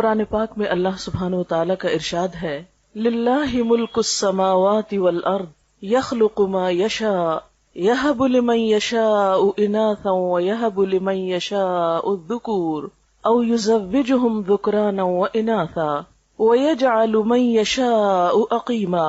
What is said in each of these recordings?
قرآن پاک میں اللہ سبحانہ و تعالیٰ کا ارشاد ہے، للہ ملک السماوات والارض یخلق ما یشاء یہب لمن یشاء اناثا ویہب لمن یشاء الذکور او یزوجہم ذکرانا واناثا ویجعل من یشاء عقیما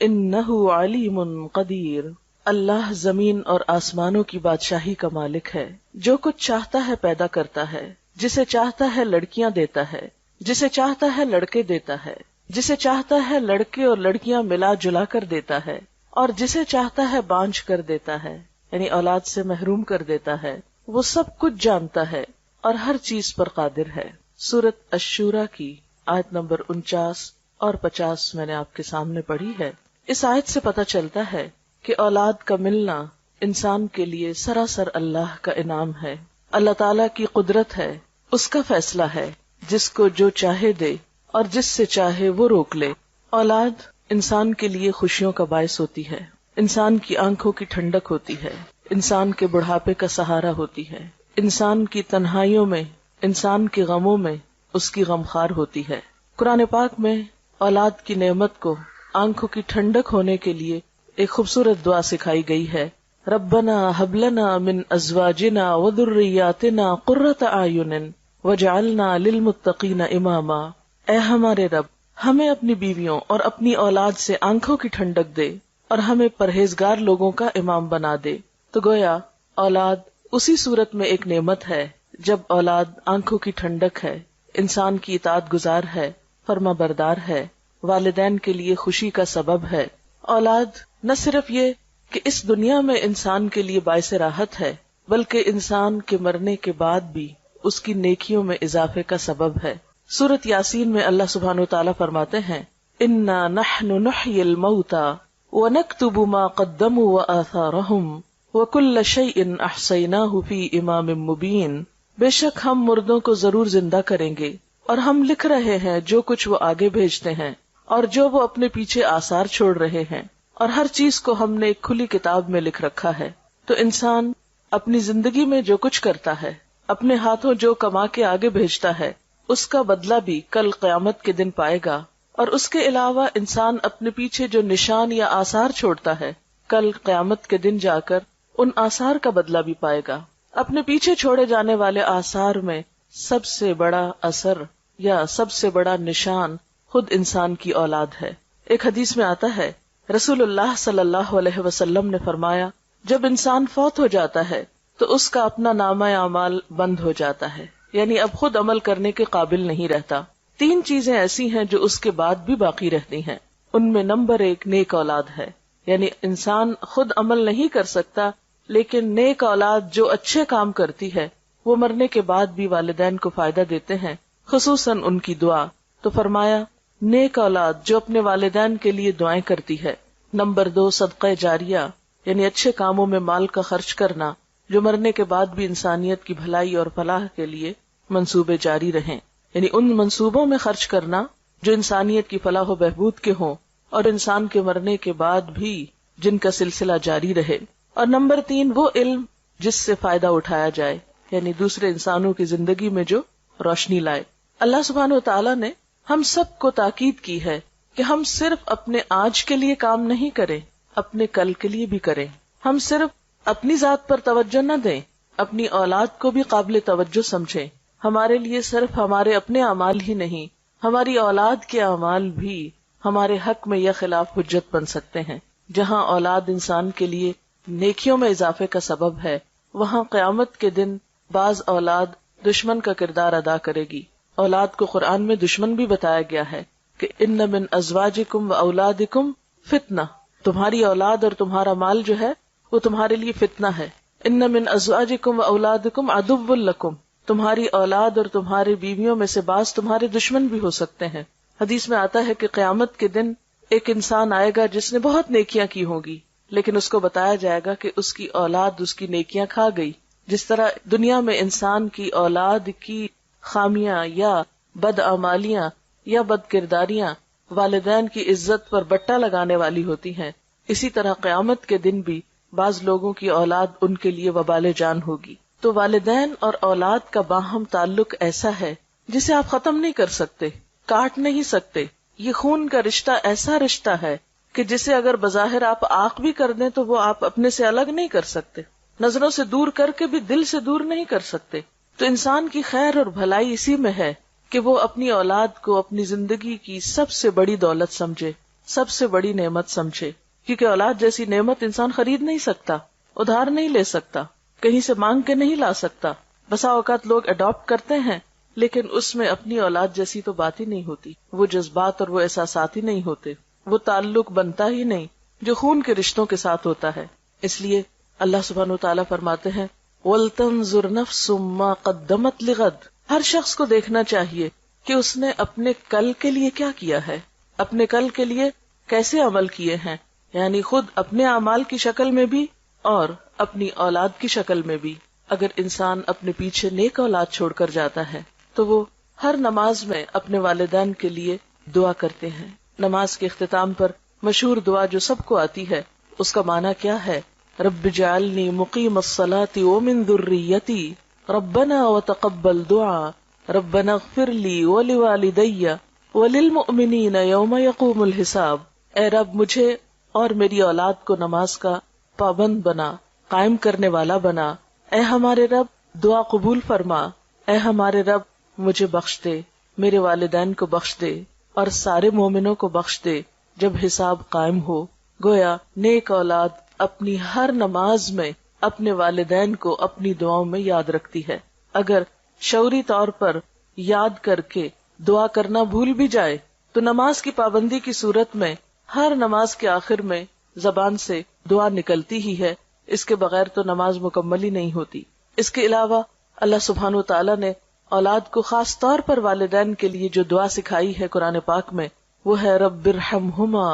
انہ علیم قدیر۔ اللہ زمین اور آسمانوں کی بادشاہی کا مالک ہے، جو کچھ چاہتا ہے پیدا کرتا ہے، جسے چاہتا ہے لڑکیاں دیتا ہے، جسے چاہتا ہے لڑکے دیتا ہے، جسے چاہتا ہے لڑکے اور لڑکیاں ملا جلا کر دیتا ہے، اور جسے چاہتا ہے بانجھ کر دیتا ہے، یعنی اولاد سے محروم کر دیتا ہے۔ وہ سب کچھ جانتا ہے اور ہر چیز پر قادر ہے۔ سورۃ الشورى کی آیت نمبر 49 اور 50 میں نے آپ کے سامنے پڑھی ہے۔ اس آیت سے پتہ چلتا ہے کہ اولاد کا ملنا انسان کے لیے سراسر اللہ کا انعام ہے، اللہ تعالیٰ کی قدرت ہے، اس کا فیصلہ ہے، جس کو جو چاہے دے اور جس سے چاہے وہ روک لے۔ اولاد انسان کے لیے خوشیوں کا باعث ہوتی ہے، انسان کی آنکھوں کی ٹھنڈک ہوتی ہے، انسان کے بڑھاپے کا سہارا ہوتی ہے، انسان کی تنہائیوں میں، انسان کے غموں میں اس کی غمخوار ہوتی ہے۔ قرآن پاک میں اولاد کی نعمت کو آنکھوں کی ٹھنڈک ہونے کے لیے ایک خوبصورت دعا سکھائی گئی ہے، ربنا ہب لنا من ازواجنا وذریاتنا قرۃ اعین وجعلنا للمتقین اماما۔ اے ہمارے رب، ہمیں اپنی بیویوں اور اپنی اولاد سے آنکھوں کی ٹھنڈک دے اور ہمیں پرہیزگار لوگوں کا امام بنا دے۔ تو گویا اولاد اسی صورت میں ایک نعمت ہے جب اولاد آنکھوں کی ٹھنڈک ہے، انسان کی اطاعت گزار ہے، فرما بردار ہے، والدین کے لیے خوشی کا سبب ہے۔ اولاد نہ صرف یہ کہ اس دنیا میں انسان کے لیے باعث راحت ہے، بلکہ انسان کے مرنے کے بعد بھی اس کی نیکیوں میں اضافے کا سبب ہے۔ سورۃ یاسین میں اللہ سبحانہ وتعالیٰ فرماتے ہیں، انا نحن نحیی الموتى ونکتب ما قدموا وآثارهم وکل شیء احصیناہ فی امام مبین۔ بے شک ہم مردوں کو ضرور زندہ کریں گے، اور ہم لکھ رہے ہیں جو کچھ وہ آگے بھیجتے ہیں اور جو وہ اپنے پیچھے آثار چھوڑ رہے ہیں، اور ہر چیز کو ہم نے ایک کھلی کتاب میں لکھ رکھا ہے۔ تو انسان اپنی زندگی میں جو کچھ کرتا ہے، اپنے ہاتھوں جو کما کے آگے بھیجتا ہے، اس کا بدلہ بھی کل قیامت کے دن پائے گا، اور اس کے علاوہ انسان اپنے پیچھے جو نشان یا آثار چھوڑتا ہے، کل قیامت کے دن جا کر ان آثار کا بدلہ بھی پائے گا۔ اپنے پیچھے چھوڑے جانے والے آثار میں سب سے بڑا اثر یا سب سے بڑا نشان خود انسان کی اولاد ہے۔ ایک حدیث میں آتا ہے، رسول اللہ صلی اللہ علیہ وسلم نے فرمایا، جب انسان فوت ہو جاتا ہے تو اس کا اپنا نامہ اعمال بند ہو جاتا ہے، یعنی اب خود عمل کرنے کے قابل نہیں رہتا۔ 3 چیزیں ایسی ہیں جو اس کے بعد بھی باقی رہتی ہیں، ان میں نمبر 1 نیک اولاد ہے، یعنی انسان خود عمل نہیں کر سکتا، لیکن نیک اولاد جو اچھے کام کرتی ہے وہ مرنے کے بعد بھی والدین کو فائدہ دیتے ہیں، خصوصاً ان کی دعا۔ تو فرمایا نیک اولاد جو اپنے والدین کے لیے دعائیں کرتی ہے۔ نمبر 2 صدقہ جاریہ، یعنی اچھے کاموں میں مال کا خرچ کرنا جو مرنے کے بعد بھی انسانیت کی بھلائی اور فلاح کے لیے منصوبے جاری رہیں، یعنی ان منصوبوں میں خرچ کرنا جو انسانیت کی فلاح و بہبود کے ہوں اور انسان کے مرنے کے بعد بھی جن کا سلسلہ جاری رہے۔ اور نمبر 3 وہ علم جس سے فائدہ اٹھایا جائے، یعنی دوسرے انسانوں کی زندگی میں جو روشنی لائے۔ اللہ سبحانہ و تعالیٰ نے ہم سب کو تاکید کی ہے کہ ہم صرف اپنے آج کے لیے کام نہیں کریں، اپنے کل کے لیے بھی کریں۔ ہم صرف اپنی ذات پر توجہ نہ دیں، اپنی اولاد کو بھی قابل توجہ سمجھیں۔ ہمارے لیے صرف ہمارے اپنے اعمال ہی نہیں، ہماری اولاد کے اعمال بھی ہمارے حق میں یا خلاف حجت بن سکتے ہیں۔ جہاں اولاد انسان کے لیے نیکیوں میں اضافے کا سبب ہے، وہاں قیامت کے دن بعض اولاد دشمن کا کردار ادا کرے گی۔ اولاد کو قرآن میں دشمن بھی بتایا گیا ہے کہ ان من ازواجکم و اولادکم فتنہ، تمہاری اولاد اور تمہارا مال جو ہے وہ تمہارے لیے فتنہ ہے۔ ان من ازواجکم و اولادکم عدو لکم، تمہاری اولاد اور تمہاری بیویوں میں سے بعض تمہارے دشمن بھی ہو سکتے ہیں۔ حدیث میں آتا ہے کہ قیامت کے دن ایک انسان آئے گا جس نے بہت نیکیاں کی ہوں گی، لیکن اس کو بتایا جائے گا کہ اس کی اولاد اس کی نیکیاں کھا گئی۔ جس طرح دنیا میں انسان کی اولاد کی خامیاں یا بدعمالیاں یا بد کرداریاں والدین کی عزت پر بٹا لگانے والی ہوتی ہیں، اسی طرح قیامت کے دن بھی بعض لوگوں کی اولاد ان کے لیے وبال جان ہوگی۔ تو والدین اور اولاد کا باہم تعلق ایسا ہے جسے آپ ختم نہیں کر سکتے، کاٹ نہیں سکتے. یہ خون کا رشتہ ایسا رشتہ ہے کہ جسے اگر بظاہر آپ آنکھ بھی کر دیں تو وہ آپ اپنے سے الگ نہیں کر سکتے، نظروں سے دور کر کے بھی دل سے دور نہیں کر سکتے. تو انسان کی خیر اور بھلائی اسی میں ہے کہ وہ اپنی اولاد کو اپنی زندگی کی سب سے بڑی دولت سمجھے، سب سے بڑی نعمت سمجھے. کیونکہ اولاد جیسی نعمت انسان خرید نہیں سکتا، ادھار نہیں لے سکتا، کہیں سے مانگ کے نہیں لا سکتا. بسا اوقات لوگ اڈاپٹ کرتے ہیں لیکن اس میں اپنی اولاد جیسی تو بات ہی نہیں ہوتی، وہ جذبات اور وہ احساسات ہی نہیں ہوتے، وہ تعلق بنتا ہی نہیں جو خون کے رشتوں کے ساتھ ہوتا ہے. اس لیے اللہ سبحانہ وتعالیٰ فرماتے ہیں وَلْتَنظُرْ نَفْسٌ مَّا قَدَّمَتْ لِغَدٍ. ہر شخص کو دیکھنا چاہیے کہ اس نے اپنے کل کے لیے کیا کیا ہے، اپنے کل کے لیے کیسے عمل کیے ہیں، یعنی خود اپنے اعمال کی شکل میں بھی اور اپنی اولاد کی شکل میں بھی. اگر انسان اپنے پیچھے نیک اولاد چھوڑ کر جاتا ہے تو وہ ہر نماز میں اپنے والدین کے لیے دعا کرتے ہیں. نماز کے اختتام پر مشہور دعا جو سب کو آتی ہے، اس کا معنی کیا ہے؟ رب اجعلنی مقیم الصلاۃ ومن ذریتی ربنا وتقبل دعا ربنا اغفر لی ولوالدی وللمؤمنین یوم یقوم الحساب. اے رب مجھے اور میری اولاد کو نماز کا پابند بنا، قائم کرنے والا بنا. اے ہمارے رب دعا قبول فرما. اے ہمارے رب مجھے بخش دے، میرے والدین کو بخش دے اور سارے مومنوں کو بخش دے جب حساب قائم ہو. گویا نیک اولاد اپنی ہر نماز میں اپنے والدین کو اپنی دعاؤں میں یاد رکھتی ہے. اگر شعوری طور پر یاد کر کے دعا کرنا بھول بھی جائے تو نماز کی پابندی کی صورت میں ہر نماز کے آخر میں زبان سے دعا نکلتی ہی ہے، اس کے بغیر تو نماز مکمل ہی نہیں ہوتی. اس کے علاوہ اللہ سبحانہ وتعالیٰ نے اولاد کو خاص طور پر والدین کے لیے جو دعا سکھائی ہے قرآن پاک میں، وہ ہے رب ارحمہما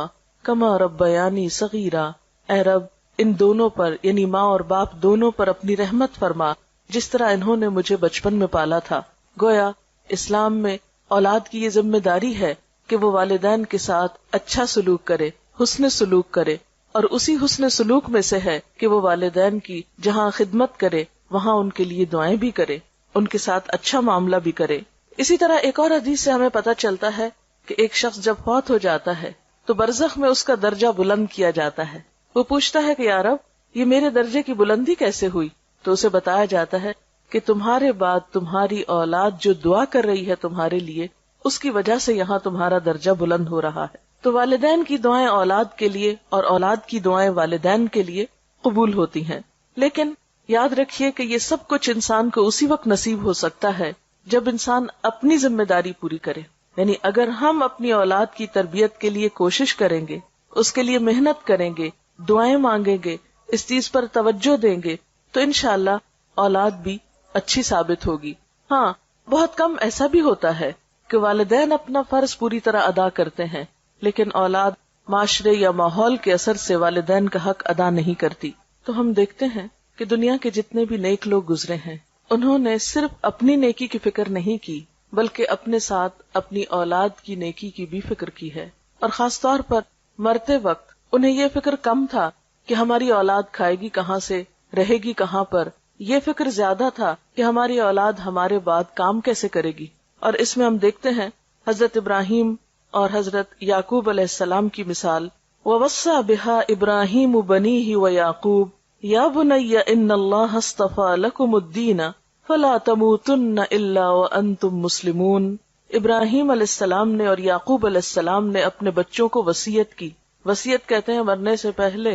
کما ربیانی صغیرا. اے رب ان دونوں پر یعنی ماں اور باپ دونوں پر اپنی رحمت فرما جس طرح انہوں نے مجھے بچپن میں پالا تھا. گویا اسلام میں اولاد کی یہ ذمہ داری ہے کہ وہ والدین کے ساتھ اچھا سلوک کرے، حسن سلوک کرے، اور اسی حسن سلوک میں سے ہے کہ وہ والدین کی جہاں خدمت کرے وہاں ان کے لیے دعائیں بھی کرے، ان کے ساتھ اچھا معاملہ بھی کرے. اسی طرح ایک اور حدیث سے ہمیں پتہ چلتا ہے کہ ایک شخص جب فوت ہو جاتا ہے تو برزخ میں اس کا درجہ بلند کیا جاتا ہے. وہ پوچھتا ہے کہ یا رب یہ میرے درجے کی بلندی کیسے ہوئی؟ تو اسے بتایا جاتا ہے کہ تمہارے بعد تمہاری اولاد جو دعا کر رہی ہے تمہارے لیے، اس کی وجہ سے یہاں تمہارا درجہ بلند ہو رہا ہے. تو والدین کی دعائیں اولاد کے لیے اور اولاد کی دعائیں والدین کے لیے قبول ہوتی ہیں. لیکن یاد رکھیے کہ یہ سب کچھ انسان کو اسی وقت نصیب ہو سکتا ہے جب انسان اپنی ذمہ داری پوری کرے. یعنی اگر ہم اپنی اولاد کی تربیت کے لیے کوشش کریں گے، اس کے لیے محنت کریں گے، دعائیں مانگیں گے، اس چیز پر توجہ دیں گے تو انشاءاللہ اولاد بھی اچھی ثابت ہوگی. ہاں، بہت کم ایسا بھی ہوتا ہے کہ والدین اپنا فرض پوری طرح ادا کرتے ہیں لیکن اولاد معاشرے یا ماحول کے اثر سے والدین کا حق ادا نہیں کرتی. تو ہم دیکھتے ہیں کہ دنیا کے جتنے بھی نیک لوگ گزرے ہیں انہوں نے صرف اپنی نیکی کی فکر نہیں کی بلکہ اپنے ساتھ اپنی اولاد کی نیکی کی بھی فکر کی ہے. اور خاص طور پر مرتے وقت انہیں یہ فکر کم تھا کہ ہماری اولاد کھائے گی کہاں سے، رہے گی کہاں پر. یہ فکر زیادہ تھا کہ ہماری اولاد ہمارے بعد کام کیسے کرے گی. اور اس میں ہم دیکھتے ہیں حضرت ابراہیم اور حضرت یعقوب علیہ السلام کی مثال. وَوَصَّى بِهَا إِبْرَاهِيمُ بَنِيهِ وَيَعْقُوبُ يَا بُنَيَّ إِنَّ اللَّهَ اصْطَفَى لَكُمُ الدِّينَ فَلَا تَمُوتُنَّ إِلَّا وَأَنْتُمْ مُسْلِمُونَ. ابراہیم علیہ السلام نے اور یعقوب علیہ السلام نے اپنے بچوں کو وصیت کی. وصیت کہتے ہیں مرنے سے پہلے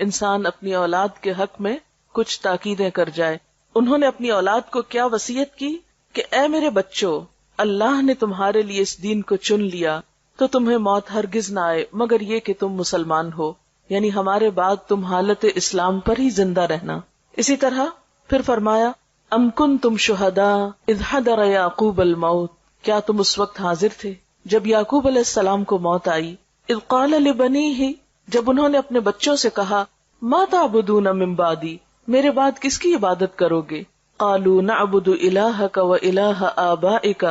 انسان اپنی اولاد کے حق میں کچھ تاکیدیں کر جائے. انہوں نے اپنی اولاد کو کیا وصیت کی کہ اے میرے بچوں، اللہ نے تمہارے لیے اس دین کو چن لیا تو تمہیں موت ہرگز نہ آئے مگر یہ کہ تم مسلمان ہو، یعنی ہمارے بعد تم حالت اسلام پر ہی زندہ رہنا. اسی طرح پھر فرمایا ام کنتم شہداء اذ حضر یعقوب الموت. کیا تم اس وقت حاضر تھے جب یعقوب علیہ السلام کو موت آئی. اذ قال لبنیہ، جب انہوں نے اپنے بچوں سے کہا ما تعبدون من بعدی، میرے بعد کس کی عبادت کرو گے. قالوا نعبد الہک و الہ آبائک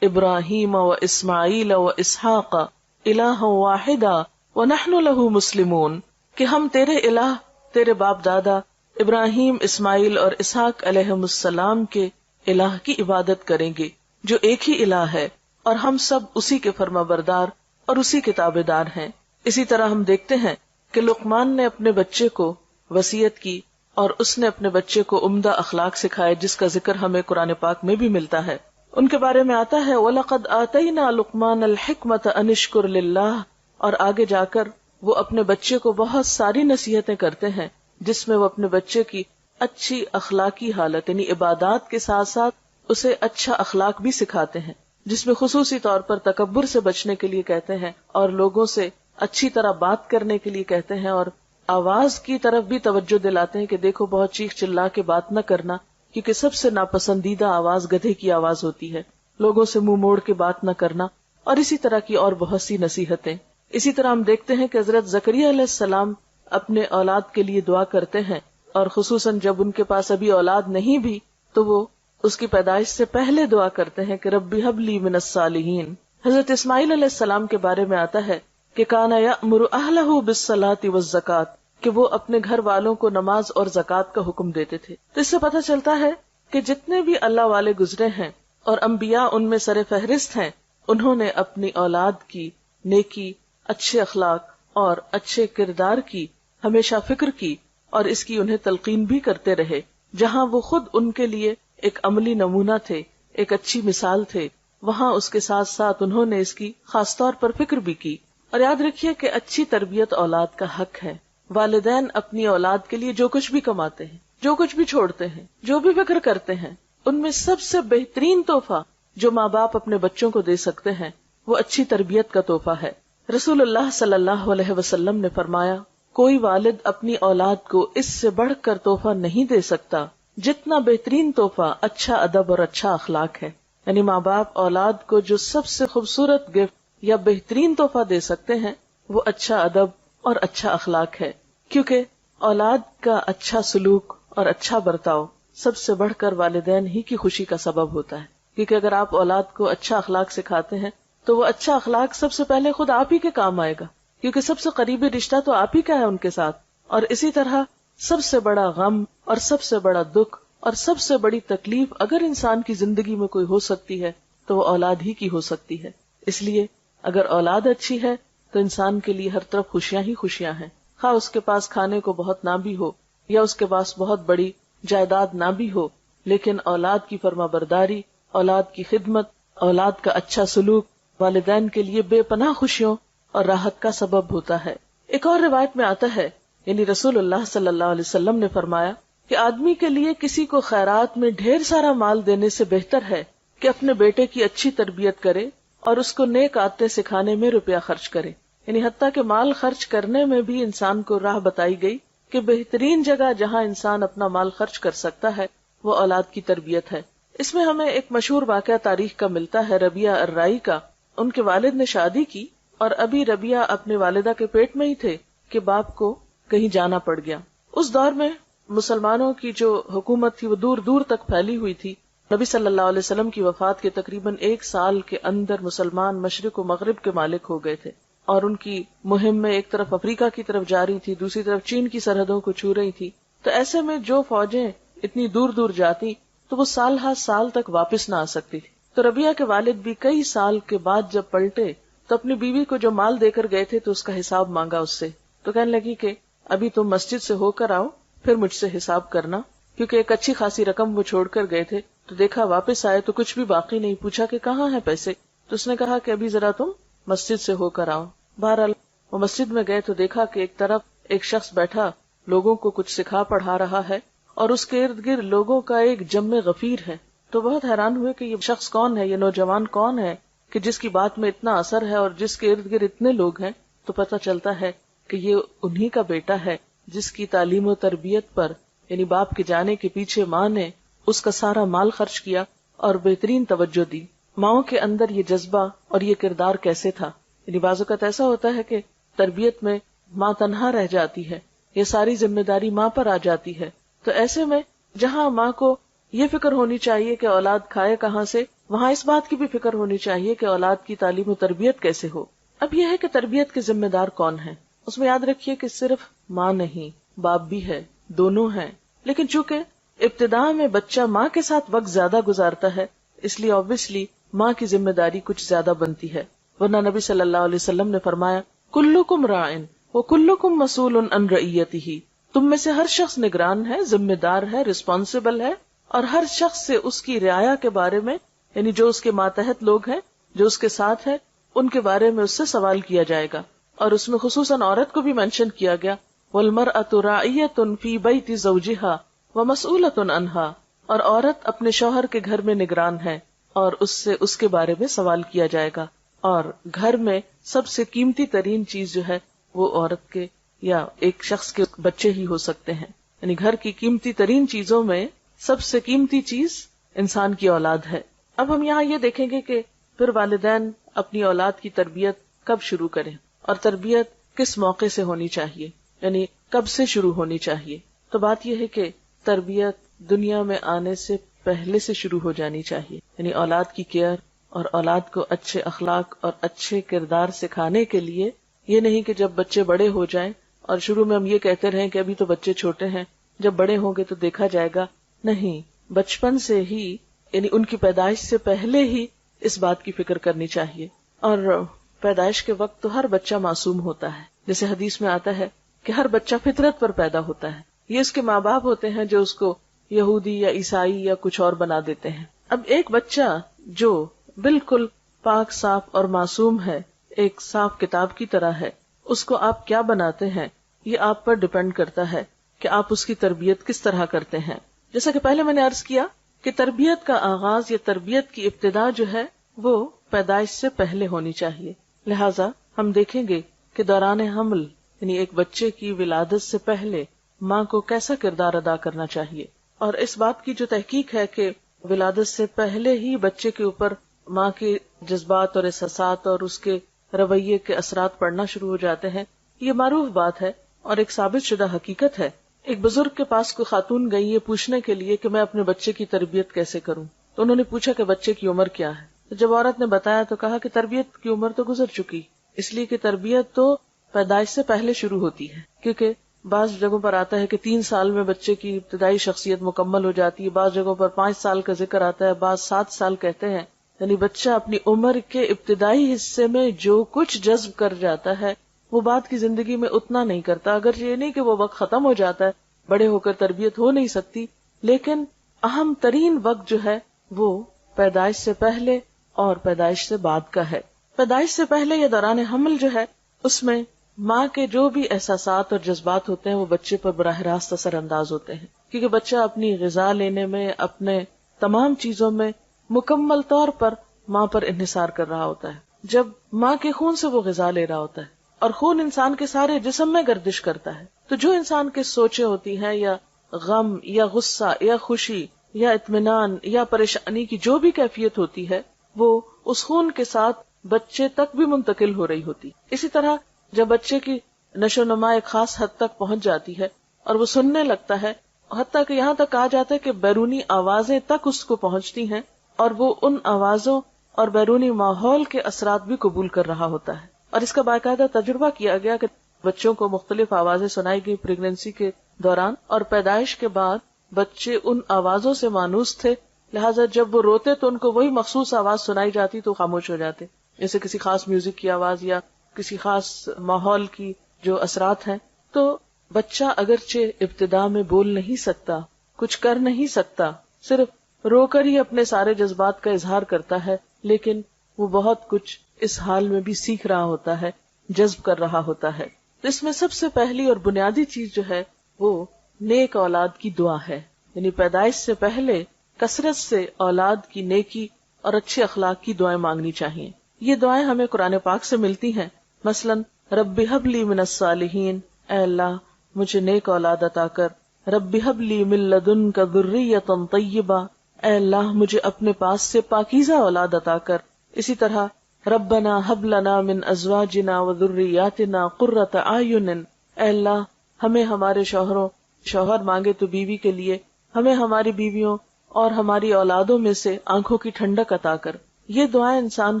ابراہیم و اسماعیل و اسحاق الہا واحدا ونحن له مسلمون، کہ ہم تیرے الہ، تیرے باپ دادا ابراہیم، اسماعیل اور اسحاق علیہم السلام کے الہ کی عبادت کریں گے جو ایک ہی الہ ہے اور ہم سب اسی کے فرما بردار اور اسی کے تابعدار ہیں۔ اسی طرح ہم دیکھتے ہیں کہ لقمان نے اپنے بچے کو وصیت کی اور اس نے اپنے بچے کو عمدہ اخلاق سکھائے، جس کا ذکر ہمیں قرآن پاک میں بھی ملتا ہے۔ ان کے بارے میں آتا ہے وَلَقَدْ آتَيْنَا لُقْمَانَ الْحِكْمَةَ أَنِ اشْكُرْ لِلَّهِ، اور آگے جا کر وہ اپنے بچے کو بہت ساری نصیحتیں کرتے ہیں جس میں وہ اپنے بچے کی اچھی اخلاقی حالت یعنی عبادات کے ساتھ ساتھ اسے اچھا اخلاق بھی سکھاتے ہیں، جس میں خصوصی طور پر تکبر سے بچنے کے لیے کہتے ہیں اور لوگوں سے اچھی طرح بات کرنے کے لیے کہتے ہیں، اور آواز کی طرف بھی توجہ دلاتے ہیں کہ دیکھو بہت چیخ چلا کے بات نہ کرنا، کیونکہ سب سے ناپسندیدہ آواز گدھے کی آواز ہوتی ہے، لوگوں سے منہ موڑ کے بات نہ کرنا، اور اسی طرح کی اور بہت سی نصیحتیں۔ اسی طرح ہم دیکھتے ہیں کہ حضرت زکریا علیہ السلام اپنے اولاد کے لیے دعا کرتے ہیں، اور خصوصاً جب ان کے پاس ابھی اولاد نہیں بھی تو وہ اس کی پیدائش سے پہلے دعا کرتے ہیں کہ ربی ہب لی من الصالحین۔ حضرت اسماعیل علیہ السلام کے بارے میں آتا ہے کہ کانا یأمر اہلہ بالصلاۃ والزکاۃ، کہ وہ اپنے گھر والوں کو نماز اور زکوٰۃ کا حکم دیتے تھے۔ تو اس سے پتہ چلتا ہے کہ جتنے بھی اللہ والے گزرے ہیں اور انبیاء ان میں سر فہرست ہیں، انہوں نے اپنی اولاد کی نیکی، اچھے اخلاق اور اچھے کردار کی ہمیشہ فکر کی، اور اس کی انہیں تلقین بھی کرتے رہے۔ جہاں وہ خود ان کے لیے ایک عملی نمونہ تھے، ایک اچھی مثال تھے، وہاں اس کے ساتھ ساتھ انہوں نے اس کی خاص طور پر فکر بھی کی۔ اور یاد رکھیے کہ اچھی تربیت اولاد کا حق ہے۔ والدین اپنی اولاد کے لیے جو کچھ بھی کماتے ہیں، جو کچھ بھی چھوڑتے ہیں، جو بھی فکر کرتے ہیں، ان میں سب سے بہترین تحفہ جو ماں باپ اپنے بچوں کو دے سکتے ہیں وہ اچھی تربیت کا تحفہ ہے۔ رسول اللہ صلی اللہ علیہ وسلم نے فرمایا، کوئی والد اپنی اولاد کو اس سے بڑھ کر تحفہ نہیں دے سکتا جتنا بہترین تحفہ اچھا ادب اور اچھا اخلاق ہے۔ یعنی ماں باپ اولاد کو جو سب سے خوبصورت گفٹ یا بہترین تحفہ دے سکتے ہیں وہ اچھا ادب اور اچھا اخلاق ہے، کیونکہ اولاد کا اچھا سلوک اور اچھا برتاؤ سب سے بڑھ کر والدین ہی کی خوشی کا سبب ہوتا ہے۔ کیونکہ اگر آپ اولاد کو اچھا اخلاق سکھاتے ہیں تو وہ اچھا اخلاق سب سے پہلے خود آپ ہی کے کام آئے گا، کیونکہ سب سے قریبی رشتہ تو آپ ہی کا ہے ان کے ساتھ۔ اور اسی طرح سب سے بڑا غم اور سب سے بڑا دکھ اور سب سے بڑی تکلیف اگر انسان کی زندگی میں کوئی ہو سکتی ہے تو وہ اولاد ہی کی ہو سکتی ہے۔ اس لیے اگر اولاد اچھی ہے تو انسان کے لیے ہر طرف خوشیاں ہی خوشیاں ہیں، خواہ اس کے پاس کھانے کو بہت نہ بھی ہو یا اس کے پاس بہت بڑی جائیداد نہ بھی ہو، لیکن اولاد کی فرما برداری، اولاد کی خدمت، اولاد کا اچھا سلوک والدین کے لیے بے پناہ خوشیوں اور راحت کا سبب ہوتا ہے۔ ایک اور روایت میں آتا ہے، یعنی رسول اللہ صلی اللہ علیہ وسلم نے فرمایا کہ آدمی کے لیے کسی کو خیرات میں ڈھیر سارا مال دینے سے بہتر ہے کہ اپنے بیٹے کی اچھی تربیت کرے اور اس کو نیک عادتیں سکھانے میں روپیہ خرچ کرے۔ یعنی حتیٰ کہ مال خرچ کرنے میں بھی انسان کو راہ بتائی گئی کہ بہترین جگہ جہاں انسان اپنا مال خرچ کر سکتا ہے وہ اولاد کی تربیت ہے۔ اس میں ہمیں ایک مشہور واقعہ تاریخ کا ملتا ہے ربیہ الرائی کا۔ ان کے والد نے شادی کی اور ابھی ربیہ اپنے والدہ کے پیٹ میں ہی تھے کہ باپ کو کہیں جانا پڑ گیا۔ اس دور میں مسلمانوں کی جو حکومت تھی وہ دور دور تک پھیلی ہوئی تھی۔ نبی صلی اللہ علیہ وسلم کی وفات کے تقریباً 1 سال کے اندر مسلمان مشرق و مغرب کے مالک ہو گئے تھے، اور ان کی مہم میں ایک طرف افریقہ کی طرف جا رہی تھی، دوسری طرف چین کی سرحدوں کو چھو رہی تھی۔ تو ایسے میں جو فوجیں اتنی دور دور جاتی تو وہ سال ہر سال تک واپس نہ آ سکتی تھی۔ تو ربیہ کے والد بھی کئی سال کے بعد جب پلٹے تو اپنی بیوی کو جو مال دے کر گئے تھے تو اس کا حساب مانگا اس سے۔ تو کہنے لگی کہ ابھی تم مسجد سے ہو کر آؤ پھر مجھ سے حساب کرنا، کیونکہ ایک اچھی خاصی رقم وہ چھوڑ کر گئے تھے۔ تو دیکھا واپس آئے تو کچھ بھی باقی نہیں، پوچھا کہ کہاں ہیں پیسے، تو اس نے کہا کہ ابھی ذرا تم مسجد سے ہو کر آؤ۔ بہرحال وہ مسجد میں گئے تو دیکھا کہ ایک طرف ایک شخص بیٹھا لوگوں کو کچھ سکھا پڑھا رہا ہے اور اس کے ارد گرد لوگوں کا ایک جم غفیر ہے۔ تو بہت حیران ہوئے کہ یہ شخص کون ہے، یہ نوجوان کون ہے کہ جس کی بات میں اتنا اثر ہے اور جس کے ارد گرد اتنے لوگ ہیں۔ تو پتہ چلتا ہے کہ یہ انہی کا بیٹا ہے جس کی تعلیم و تربیت پر یعنی باپ کے جانے کے پیچھے ماں نے اس کا سارا مال خرچ کیا اور بہترین توجہ دی۔ ماؤں کے اندر یہ جذبہ اور یہ کردار کیسے تھا؟ یعنی بعض اوقات ایسا ہوتا ہے کہ تربیت میں ماں تنہا رہ جاتی ہے، یہ ساری ذمہ داری ماں پر آ جاتی ہے۔ تو ایسے میں جہاں ماں کو یہ فکر ہونی چاہیے کہ اولاد کھائے کہاں سے، وہاں اس بات کی بھی فکر ہونی چاہیے کہ اولاد کی تعلیم و تربیت کیسے ہو۔ اب یہ ہے کہ تربیت کے ذمہ دار کون ہیں، اس میں یاد رکھیے کہ صرف ماں نہیں، باپ بھی ہے، دونوں ہیں۔ لیکن چونکہ ابتدا میں بچہ ماں کے ساتھ وقت زیادہ گزارتا ہے، اس لیے obviously ماں کی ذمہ داری کچھ زیادہ بنتی ہے، ورنہ نبی صلی اللہ علیہ وسلم نے فرمایا کلکم راعن وکلکم مسئول عن رعیتہ، تم میں سے ہر شخص نگران ہے، ذمہ دار ہے، رسپانسبل ہے، اور ہر شخص سے اس کی رعایا کے بارے میں، یعنی جو اس کے ماتحت لوگ ہیں، جو اس کے ساتھ ہیں، ان کے بارے میں اس سے سوال کیا جائے گا. اور اس میں خصوصاً عورت کو بھی مینشن کیا گیا، وَالْمَرْأَةُ رَاعِيَةٌ فِي بَيْتِ زَوْجِهَا وَمَسْئُولَةٌ عَنْهَا، اور عورت اپنے شوہر کے گھر میں نگران ہے اور اس سے اس کے بارے میں سوال کیا جائے گا. اور گھر میں سب سے قیمتی ترین چیز جو ہے وہ عورت کے یا ایک شخص کے بچے ہی ہو سکتے ہیں. یعنی گھر کی قیمتی ترین چیزوں میں سب سے قیمتی چیز انسان کی اولاد ہے. اب ہم یہاں یہ دیکھیں گے کہ پھر والدین اپنی اولاد کی تربیت کب شروع کریں اور تربیت کس موقع سے ہونی چاہیے، یعنی کب سے شروع ہونی چاہیے. تو بات یہ ہے کہ تربیت دنیا میں آنے سے پہلے سے شروع ہو جانی چاہیے، یعنی اولاد کی کیئر اور اولاد کو اچھے اخلاق اور اچھے کردار سکھانے کے لیے. یہ نہیں کہ جب بچے بڑے ہو جائیں اور شروع میں ہم یہ کہتے رہیں کہ ابھی تو بچے چھوٹے ہیں، جب بڑے ہوں گے تو دیکھا جائے گا. نہیں، بچپن سے ہی، یعنی ان کی پیدائش سے پہلے ہی اس بات کی فکر کرنی چاہیے. اور پیدائش کے وقت تو ہر بچہ معصوم ہوتا ہے، جیسے حدیث میں آتا ہے کہ ہر بچہ فطرت پر پیدا ہوتا ہے. یہ اس کے ماں باپ ہوتے ہیں جو اس کو یہودی یا عیسائی یا کچھ اور بنا دیتے ہیں. اب ایک بچہ جو بالکل پاک صاف اور معصوم ہے، ایک صاف کتاب کی طرح ہے، اس کو آپ کیا بناتے ہیں یہ آپ پر ڈیپینڈ کرتا ہے کہ آپ اس کی تربیت کس طرح کرتے ہیں. جیسا کہ پہلے میں نے عرض کیا کہ تربیت کا آغاز یا تربیت کی ابتدا جو ہے وہ پیدائش سے پہلے ہونی چاہیے. لہٰذا ہم دیکھیں گے کہ دوران حمل، یعنی ایک بچے کی ولادت سے پہلے ماں کو کیسا کردار ادا کرنا چاہیے. اور اس بات کی جو تحقیق ہے کہ ولادت سے پہلے ہی بچے کے اوپر ماں کے جذبات اور احساسات اور اس کے رویے کے اثرات پڑنا شروع ہو جاتے ہیں، یہ معروف بات ہے اور ایک ثابت شدہ حقیقت ہے. ایک بزرگ کے پاس کوئی خاتون گئی یہ پوچھنے کے لیے کہ میں اپنے بچے کی تربیت کیسے کروں. تو انہوں نے پوچھا کہ بچے کی عمر کیا ہے. تو جب عورت نے بتایا تو کہا کہ تربیت کی عمر تو گزر چکی، اس لیے کہ تربیت تو پیدائش سے پہلے شروع ہوتی ہے. کیونکہ بعض جگہوں پر آتا ہے کہ 3 سال میں بچے کی ابتدائی شخصیت مکمل ہو جاتی ہے، بعض جگہوں پر 5 سال کا ذکر آتا ہے، بعض 7 سال کہتے ہیں. یعنی بچہ اپنی عمر کے ابتدائی حصے میں جو کچھ جذب کر جاتا ہے وہ بعد کی زندگی میں اتنا نہیں کرتا. اگر یہ نہیں کہ وہ وقت ختم ہو جاتا ہے، بڑے ہو کر تربیت ہو نہیں سکتی، لیکن اہم ترین وقت جو ہے وہ پیدائش سے پہلے اور پیدائش سے بعد کا ہے. پیدائش سے پہلے یا دوران حمل جو ہے اس میں ماں کے جو بھی احساسات اور جذبات ہوتے ہیں وہ بچے پر براہ راست اثر انداز ہوتے ہیں، کیونکہ بچہ اپنی غذا لینے میں، اپنے تمام چیزوں میں مکمل طور پر ماں پر انحصار کر رہا ہوتا ہے. جب ماں کے خون سے وہ غذا لے رہا ہوتا ہے اور خون انسان کے سارے جسم میں گردش کرتا ہے، تو جو انسان کے سوچیں ہوتی ہیں یا غم یا غصہ یا خوشی یا اطمینان یا پریشانی کی جو بھی کیفیت ہوتی ہے وہ اس خون کے ساتھ بچے تک بھی منتقل ہو رہی ہوتی. اسی طرح جب بچے کی نشو و نما ایک خاص حد تک پہنچ جاتی ہے اور وہ سننے لگتا ہے، حتیٰ کہ یہاں تک کہا جاتا ہے کہ بیرونی آوازیں تک اس کو پہنچتی ہیں اور وہ ان آوازوں اور بیرونی ماحول کے اثرات بھی قبول کر رہا ہوتا ہے. اور اس کا باقاعدہ تجربہ کیا گیا کہ بچوں کو مختلف آوازیں سنائی گئی پریگنینسی کے دوران، اور پیدائش کے بعد بچے ان آوازوں سے مانوس تھے، لہٰذا جب وہ روتے تو ان کو وہی مخصوص آواز سنائی جاتی تو خاموش ہو جاتے، جیسے کسی خاص میوزک کی آواز یا کسی خاص ماحول کی جو اثرات ہیں. تو بچہ اگرچہ ابتدا میں بول نہیں سکتا، کچھ کر نہیں سکتا، صرف رو کر ہی اپنے سارے جذبات کا اظہار کرتا ہے، لیکن وہ بہت کچھ اس حال میں بھی سیکھ رہا ہوتا ہے، جذب کر رہا ہوتا ہے. تو اس میں سب سے پہلی اور بنیادی چیز جو ہے وہ نیک اولاد کی دعا ہے. یعنی پیدائش سے پہلے کثرت سے اولاد کی نیکی اور اچھے اخلاق کی دعائیں مانگنی چاہیے. یہ دعائیں ہمیں قرآن پاک سے ملتی ہیں. مثلاً رب ہب لی من الصالحین، اے اللہ مجھے نیک اولاد عطا کر. رب ہب لی من لدنک ذریۃ طیبہ، اے اللہ مجھے اپنے پاس سے پاکیزہ اولاد عطا کر. اسی طرح ربنا ہب لنا من ازواجنا وذریاتنا قرۃ اعین، اے اللہ ہمیں ہمارے شوہر مانگے تو بیوی کے لیے، ہمیں ہماری بیویوں اور ہماری اولادوں میں سے آنکھوں کی ٹھنڈک عطا کر. یہ دعائیں انسان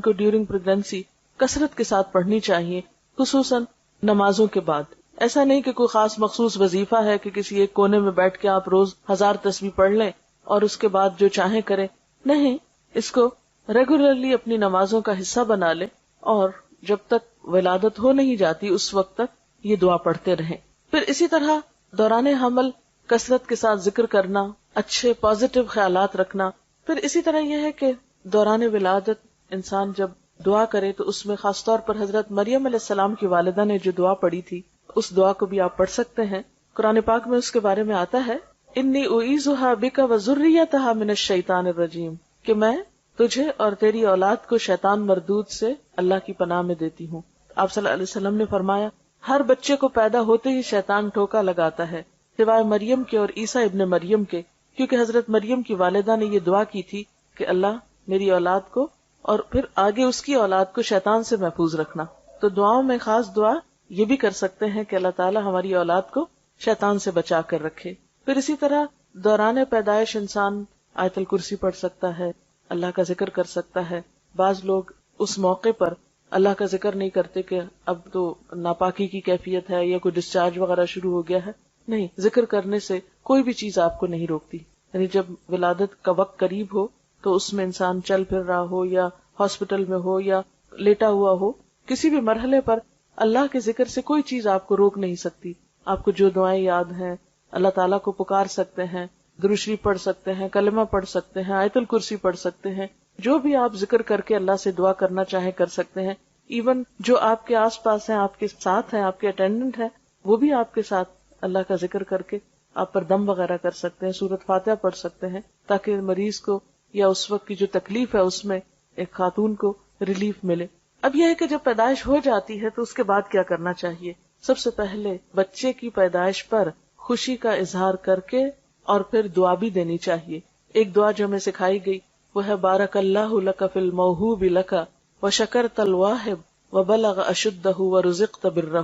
کو ڈیورنگ پریگنینسی کثرت کے ساتھ پڑھنی چاہیے، خصوصاً نمازوں کے بعد. ایسا نہیں کہ کوئی خاص مخصوص وظیفہ ہے کہ کسی ایک کونے میں بیٹھ کے آپ روز 1000 تسبیح پڑھ لیں اور اس کے بعد جو چاہیں کریں. نہیں، اس کو ریگولرلی اپنی نمازوں کا حصہ بنا لے اور جب تک ولادت ہو نہیں جاتی اس وقت تک یہ دعا پڑھتے رہیں. پھر اسی طرح دوران حمل کثرت کے ساتھ ذکر کرنا، اچھے پازیٹیو خیالات رکھنا. پھر اسی طرح یہ ہے کہ دوران ولادت انسان جب دعا کرے تو اس میں خاص طور پر حضرت مریم علیہ السلام کی والدہ نے جو دعا پڑھی تھی اس دعا کو بھی آپ پڑھ سکتے ہیں. قرآن پاک میں اس کے بارے میں آتا ہے انی اعیذھا بک وذریتھا من الشیطان الرجیم، کہ میں تجھے اور تیری اولاد کو شیطان مردود سے اللہ کی پناہ میں دیتی ہوں. آپ صلی اللہ علیہ وسلم نے فرمایا ہر بچے کو پیدا ہوتے ہی شیطان ٹھوکا لگاتا ہے سوائے مریم کے اور عیسیٰ ابن مریم کے، کیونکہ حضرت مریم کی والدہ نے یہ دعا کی تھی کہ اللہ میری اولاد کو اور پھر آگے اس کی اولاد کو شیطان سے محفوظ رکھنا. تو دعاؤں میں خاص دعا یہ بھی کر سکتے ہیں کہ اللہ تعالیٰ ہماری اولاد کو شیطان سے بچا کر رکھے. پھر اسی طرح دوران پیدائش انسان آیت الکرسی پڑھ سکتا ہے، اللہ کا ذکر کر سکتا ہے. بعض لوگ اس موقع پر اللہ کا ذکر نہیں کرتے کہ اب تو ناپاکی کی کیفیت ہے یا کوئی ڈسچارج وغیرہ شروع ہو گیا ہے. نہیں، ذکر کرنے سے کوئی بھی چیز آپ کو نہیں روکتی. یعنی جب ولادت کا وقت قریب ہو تو اس میں انسان چل پھر رہا ہو یا ہاسپٹل میں ہو یا لیٹا ہوا ہو، کسی بھی مرحلے پر اللہ کے ذکر سے کوئی چیز آپ کو روک نہیں سکتی. آپ کو جو دعائیں یاد ہیں اللہ تعالیٰ کو پکار سکتے ہیں، درود شریف پڑھ سکتے ہیں، کلمہ پڑھ سکتے ہیں، آیت الکرسی پڑھ سکتے ہیں، جو بھی آپ ذکر کر کے اللہ سے دعا کرنا چاہیں کر سکتے ہیں. ایون جو آپ کے آس پاس ہیں، آپ کے ساتھ ہیں، آپ کے اٹینڈنٹ ہیں، وہ بھی آپ کے ساتھ اللہ کا ذکر کر کے آپ پر دم وغیرہ کر سکتے ہیں، سورۃ فاتحہ پڑھ سکتے ہیں، تاکہ مریض کو یا اس وقت کی جو تکلیف ہے اس میں ایک خاتون کو ریلیف ملے. اب یہ ہے کہ جب پیدائش ہو جاتی ہے تو اس کے بعد کیا کرنا چاہیے. سب سے پہلے بچے کی پیدائش پر خوشی کا اظہار کر کے اور پھر دعا بھی دینی چاہیے. ایک دعا جو ہمیں سکھائی گئی وہ ہے بارک اللہ لک فی الموہوب لک وشکرت الواہب وبلغ اشدہ ورزقت برہ.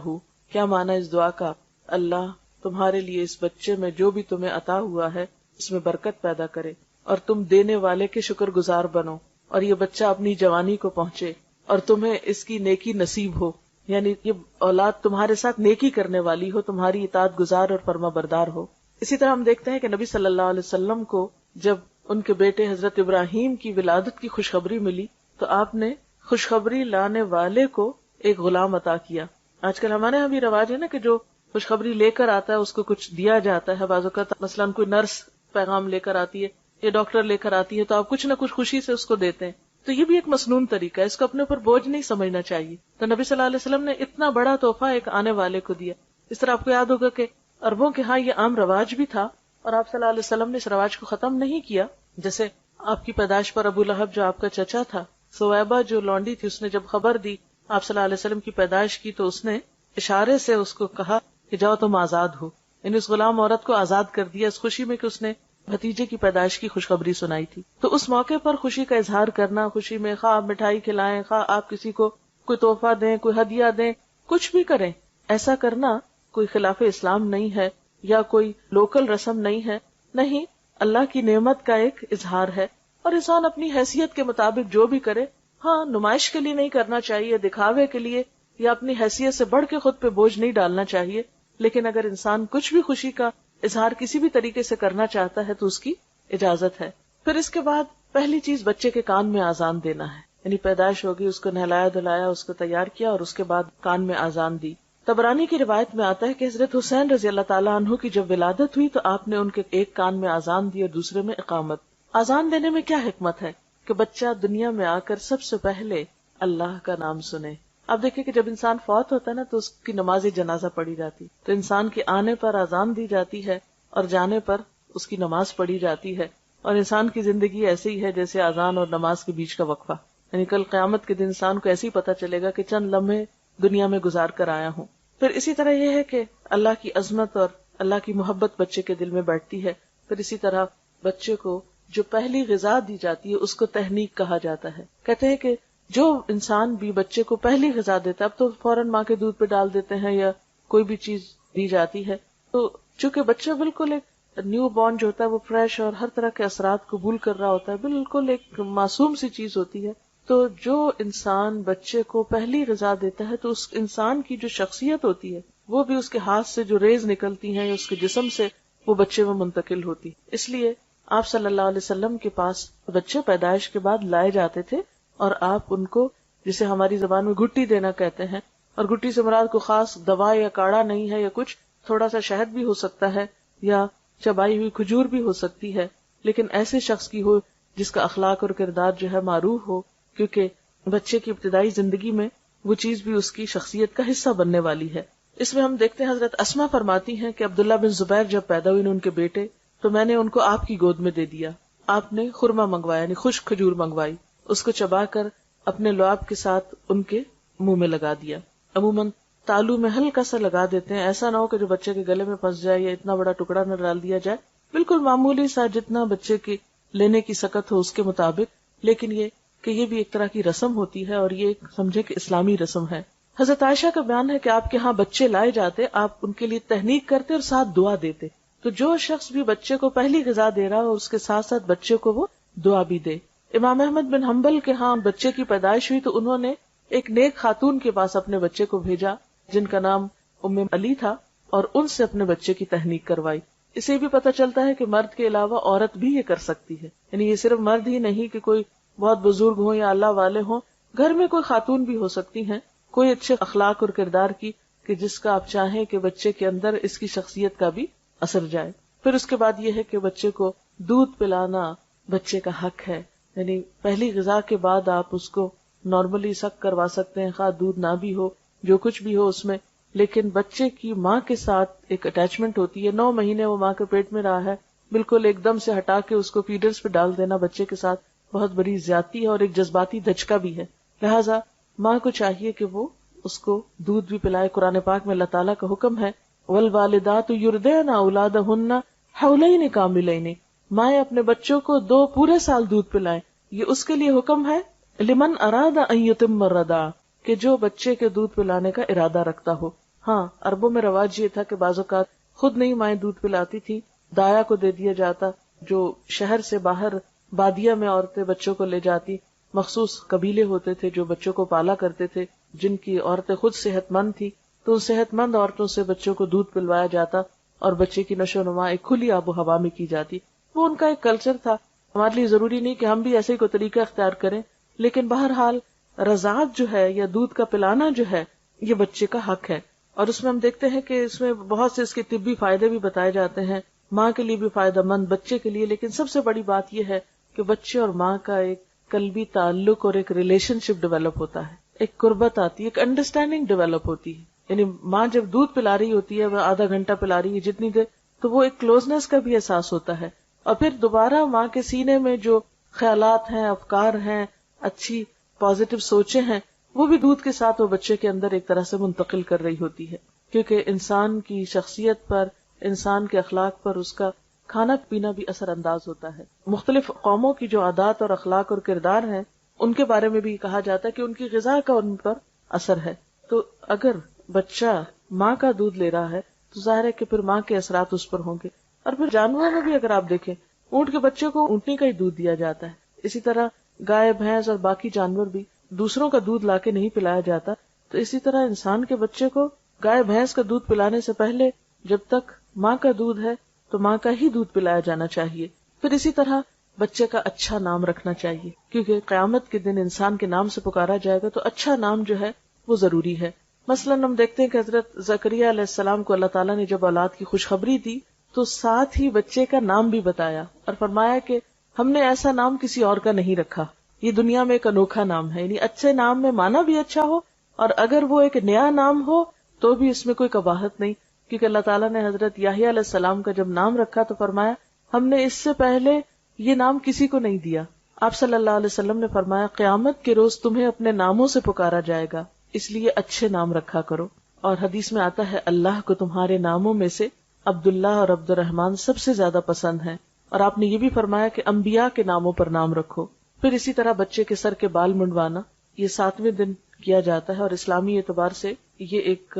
کیا معنی اس دعا کا؟ اللہ تمہارے لیے اس بچے میں جو بھی تمہیں عطا ہوا ہے اس میں برکت پیدا کرے اور تم دینے والے کے شکر گزار بنو اور یہ بچہ اپنی جوانی کو پہنچے اور تمہیں اس کی نیکی نصیب ہو. یعنی یہ اولاد تمہارے ساتھ نیکی کرنے والی ہو، تمہاری اطاعت گزار اور فرما بردار ہو. اسی طرح ہم دیکھتے ہیں کہ نبی صلی اللہ علیہ وسلم کو جب ان کے بیٹے حضرت ابراہیم کی ولادت کی خوشخبری ملی تو آپ نے خوشخبری لانے والے کو ایک غلام عطا کیا. آج کل ہمارے یہاں بھی رواج ہے نا کہ جو خوشخبری لے کر آتا ہے اس کو کچھ دیا جاتا ہے. بعض اوقات مثلاً کوئی نرس پیغام لے کر آتی ہے یا ڈاکٹر لے کر آتی ہے تو آپ کچھ نہ کچھ خوشی سے اس کو دیتے ہیں. تو یہ بھی ایک مسنون طریقہ ہے، اس کو اپنے اوپر بوجھ نہیں سمجھنا چاہیے. تو نبی صلی اللہ علیہ وسلم نے اتنا بڑا تحفہ ایک آنے والے کو دیا. اس طرح آپ کو یاد ہوگا کہ عربوں کے ہاں یہ عام رواج بھی تھا اور آپ صلی اللہ علیہ وسلم نے اس رواج کو ختم نہیں کیا. جیسے آپ کی پیدائش پر ابو لہب جو آپ کا چچا تھا، سویبہ جو لونڈی تھی، اس نے جب خبر دی آپ صلی اللہ علیہ وسلم کی پیدائش کی تو اس نے اشارے سے اس کو کہا کہ جاؤ تم آزاد ہو. یعنی اس غلام عورت کو آزاد کر دیا اس خوشی میں کہ اس نے بھتیجے کی پیدائش کی خوشخبری سنائی تھی. تو اس موقع پر خوشی کا اظہار کرنا، خوشی میں خواہ آپ مٹھائی کھلائیں، خواہ آپ کسی کو کوئی تحفہ دیں، کوئی ہدیہ دیں، کچھ بھی کریں، ایسا کرنا کوئی خلاف اسلام نہیں ہے یا کوئی لوکل رسم نہیں ہے. نہیں، اللہ کی نعمت کا ایک اظہار ہے اور انسان اپنی حیثیت کے مطابق جو بھی کرے. ہاں، نمائش کے لیے نہیں کرنا چاہیے، دکھاوے کے لیے یا اپنی حیثیت سے بڑھ کے خود پہ بوجھ نہیں ڈالنا چاہیے. لیکن اگر انسان کچھ بھی خوشی کا اظہار کسی بھی طریقے سے کرنا چاہتا ہے تو اس کی اجازت ہے. پھر اس کے بعد پہلی چیز بچے کے کان میں آذان دینا ہے. یعنی پیدائش ہوگی، اس کو نہلایا دھلایا، اس کو تیار کیا اور اس کے بعد کان میں آذان دی. طبرانی کی روایت میں آتا ہے کہ حضرت حسین رضی اللہ تعالیٰ عنہ کی جب ولادت ہوئی تو آپ نے ان کے ایک کان میں آذان دی اور دوسرے میں اقامت. آذان دینے میں کیا حکمت ہے کہ بچہ دنیا میں آ کر سب سے پہلے اللہ کا نام سنے. آپ دیکھیں کہ جب انسان فوت ہوتا ہے نا تو اس کی نماز جنازہ پڑھی جاتی، تو انسان کے آنے پر آذان دی جاتی ہے اور جانے پر اس کی نماز پڑھی جاتی ہے. اور انسان کی زندگی ایسی ہی ہے جیسے آذان اور نماز کے بیچ کا وقفہ. یعنی کل قیامت کے دن انسان کو ایسے ہی پتہ چلے گا کہ چند لمحے دنیا میں گزار کر آیا ہوں. پھر اسی طرح یہ ہے کہ اللہ کی عظمت اور اللہ کی محبت بچے کے دل میں بیٹھتی ہے. پھر اسی طرح بچے کو جو پہلی غذا دی جاتی ہے اس کو تحنیک کہا جاتا ہے. کہتے ہیں کہ جو انسان بھی بچے کو پہلی غذا دیتا ہے، اب تو فوراً ماں کے دودھ پہ ڈال دیتے ہیں یا کوئی بھی چیز دی جاتی ہے، تو چونکہ بچہ بالکل ایک نیو بورن جو ہوتا ہے وہ فریش اور ہر طرح کے اثرات قبول کر رہا ہوتا ہے، بالکل ایک معصوم سی چیز ہوتی ہے. تو جو انسان بچے کو پہلی غذا دیتا ہے تو اس انسان کی جو شخصیت ہوتی ہے وہ بھی اس کے ہاتھ سے جو ریز نکلتی ہیں یا اس کے جسم سے وہ بچے میں منتقل ہوتی. اس لیے آپ صلی اللہ علیہ وسلم کے پاس بچے پیدائش کے بعد لائے جاتے تھے اور آپ ان کو جسے ہماری زبان میں گھٹی دینا کہتے ہیں، اور گھٹی سے مراد کو خاص دوا یا کاڑھا نہیں ہے، یا کچھ تھوڑا سا شہد بھی ہو سکتا ہے یا چبائی ہوئی کھجور بھی ہو سکتی ہے، لیکن ایسے شخص کی ہو جس کا اخلاق اور کردار جو ہے معروف ہو، کیونکہ بچے کی ابتدائی زندگی میں وہ چیز بھی اس کی شخصیت کا حصہ بننے والی ہے۔ اس میں ہم دیکھتے ہیں حضرت اسما فرماتی ہیں کہ عبداللہ بن زبیر جب پیدا ہوئے ان کے بیٹے تو میں نے ان کو آپ کی گود میں دے دیا، آپ نے خرما منگوایا یعنی خشک کھجور منگوائی، اس کو چبا کر اپنے لعاب کے ساتھ ان کے منہ میں لگا دیا۔ عموماً تالو میں ہلکا سا لگا دیتے ہیں، ایسا نہ ہو کہ جو بچے کے گلے میں پھنس جائے یا اتنا بڑا ٹکڑا نہ ڈال دیا جائے، بالکل معمولی سا جتنا بچے کی لینے کی سکت ہو اس کے مطابق، لیکن یہ کہ یہ بھی ایک طرح کی رسم ہوتی ہے اور یہ سمجھے کہ اسلامی رسم ہے۔ حضرت عائشہ کا بیان ہے کہ آپ کے ہاں بچے لائے جاتے، آپ ان کے لیے تہنیک کرتے اور ساتھ دعا دیتے، تو جو شخص بھی بچے کو پہلی غذا دے رہا ہو اس کے ساتھ ساتھ بچے کو وہ دعا بھی دے۔ امام احمد بن حنبل کے ہاں بچے کی پیدائش ہوئی تو انہوں نے ایک نیک خاتون کے پاس اپنے بچے کو بھیجا جن کا نام ام علی تھا، اور ان سے اپنے بچے کی تہنیک کروائی۔ اسے بھی پتہ چلتا ہے کہ مرد کے علاوہ عورت بھی یہ کر سکتی ہے، یعنی یہ صرف مرد ہی نہیں کہ کوئی بہت بزرگ ہوں یا اللہ والے ہوں، گھر میں کوئی خاتون بھی ہو سکتی ہیں کوئی اچھے اخلاق اور کردار کی کہ جس کا آپ چاہیں کہ بچے کے اندر اس کی شخصیت کا بھی اثر جائے۔ پھر اس کے بعد یہ ہے کہ بچے کو دودھ پلانا بچے کا حق ہے، یعنی پہلی غذا کے بعد آپ اس کو نارملی سک کروا سکتے ہیں، خواہ دودھ نہ بھی ہو جو کچھ بھی ہو اس میں، لیکن بچے کی ماں کے ساتھ ایک اٹیچمنٹ ہوتی ہے، 9 مہینے وہ ماں کے پیٹ میں رہا ہے، بالکل ایک دم سے ہٹا کے اس کو فیڈرز پہ ڈال دینا بچے کے ساتھ بہت بڑی زیادتی ہے اور ایک جذباتی دھچکا بھی ہے، لہٰذا ماں کو چاہیے کہ وہ اس کو دودھ بھی پلائے۔ قرآن پاک میں اللہ تعالیٰ کا حکم ہے والوالدات یرضعن اولادہن حولین کاملین، مائیں اپنے بچوں کو 2 پورے سال دودھ پلائیں، یہ اس کے لیے حکم ہے لمن اراد ان یتم الرضاع، کہ جو بچے کے دودھ پلانے کا ارادہ رکھتا ہو۔ ہاں عربوں میں رواج یہ تھا کہ بعض اوقات خود نہیں مائیں دودھ پلاتی تھی، دایا کو دے دیا جاتا، جو شہر سے باہر بادیہ میں عورتیں بچوں کو لے جاتی، مخصوص قبیلے ہوتے تھے جو بچوں کو پالا کرتے تھے جن کی عورتیں خود صحت مند تھی، تو ان صحت مند عورتوں سے بچوں کو دودھ پلوایا جاتا اور بچے کی نشو و نما ایک کھلی آب و ہوا میں کی جاتی۔ وہ ان کا ایک کلچر تھا، ہمارے لیے ضروری نہیں کہ ہم بھی ایسے ہی کوئی طریقہ اختیار کریں، لیکن بہرحال رضاعت جو ہے یا دودھ کا پلانا جو ہے یہ بچے کا حق ہے، اور اس میں ہم دیکھتے ہیں کہ اس میں بہت سے اس کے طبی فائدے بھی بتائے جاتے ہیں، ماں کے لیے بھی فائدہ مند، بچے کے لیے، لیکن سب سے بڑی بات یہ ہے کہ بچے اور ماں کا ایک قلبی تعلق اور ایک ریلیشن شپ ڈیولپ ہوتا ہے، ایک قربت آتی ہے، ایک انڈرسٹینڈنگ ڈیولپ ہوتی ہے، یعنی ماں جب دودھ پلا رہی ہوتی ہے وہ آدھا گھنٹہ پلا رہی ہے جتنی دیر، تو وہ ایک کلوزنس کا بھی احساس ہوتا ہے، اور پھر دوبارہ ماں کے سینے میں جو خیالات ہیں، افکار ہیں، اچھی پازیٹیو سوچیں ہیں، وہ بھی دودھ کے ساتھ وہ بچے کے اندر ایک طرح سے منتقل کر رہی ہوتی ہے، کیونکہ انسان کی شخصیت پر، انسان کے اخلاق پر اس کا کھانا پینا بھی اثر انداز ہوتا ہے۔ مختلف قوموں کی جو عادات اور اخلاق اور کردار ہیں ان کے بارے میں بھی کہا جاتا ہے کہ ان کی غذا کا ان پر اثر ہے، تو اگر بچہ ماں کا دودھ لے رہا ہے تو ظاہر ہے کہ پھر ماں کے اثرات اس پر ہوں گے۔ اور پھر جانوروں میں بھی اگر آپ دیکھیں، اونٹ کے بچے کو اونٹنی کا ہی دودھ دیا جاتا ہے، اسی طرح گائے، بھینس اور باقی جانور بھی دوسروں کا دودھ لا کے نہیں پلایا جاتا، تو اسی طرح انسان کے بچے کو گائے بھینس کا دودھ پلانے سے پہلے جب تک ماں کا دودھ ہے تو ماں کا ہی دودھ پلایا جانا چاہیے۔ پھر اسی طرح بچے کا اچھا نام رکھنا چاہیے، کیونکہ قیامت کے دن انسان کے نام سے پکارا جائے گا، تو اچھا نام جو ہے وہ ضروری ہے۔ مثلاً ہم دیکھتے ہیں کہ حضرت زکریا علیہ السلام کو اللہ تعالیٰ نے جب اولاد کی خوشخبری دی تو ساتھ ہی بچے کا نام بھی بتایا اور فرمایا کہ ہم نے ایسا نام کسی اور کا نہیں رکھا، یہ دنیا میں ایک انوکھا نام ہے، یعنی اچھے نام میں معنی بھی اچھا ہو، اور اگر وہ ایک نیا نام ہو تو بھی اس میں کوئی قباحت نہیں، کیونکہ اللہ تعالیٰ نے حضرت یحییٰ علیہ السلام کا جب نام رکھا تو فرمایا ہم نے اس سے پہلے یہ نام کسی کو نہیں دیا۔ آپ صلی اللہ علیہ وسلم نے فرمایا قیامت کے روز تمہیں اپنے ناموں سے پکارا جائے گا، اس لیے اچھے نام رکھا کرو۔ اور حدیث میں آتا ہے اللہ کو تمہارے ناموں میں سے عبداللہ اور عبد الرحمن سب سے زیادہ پسند ہیں، اور آپ نے یہ بھی فرمایا کہ انبیاء کے ناموں پر نام رکھو۔ پھر اسی طرح بچے کے سر کے بال منڈوانا یہ 7ویں دن کیا جاتا ہے، اور اسلامی اعتبار سے یہ ایک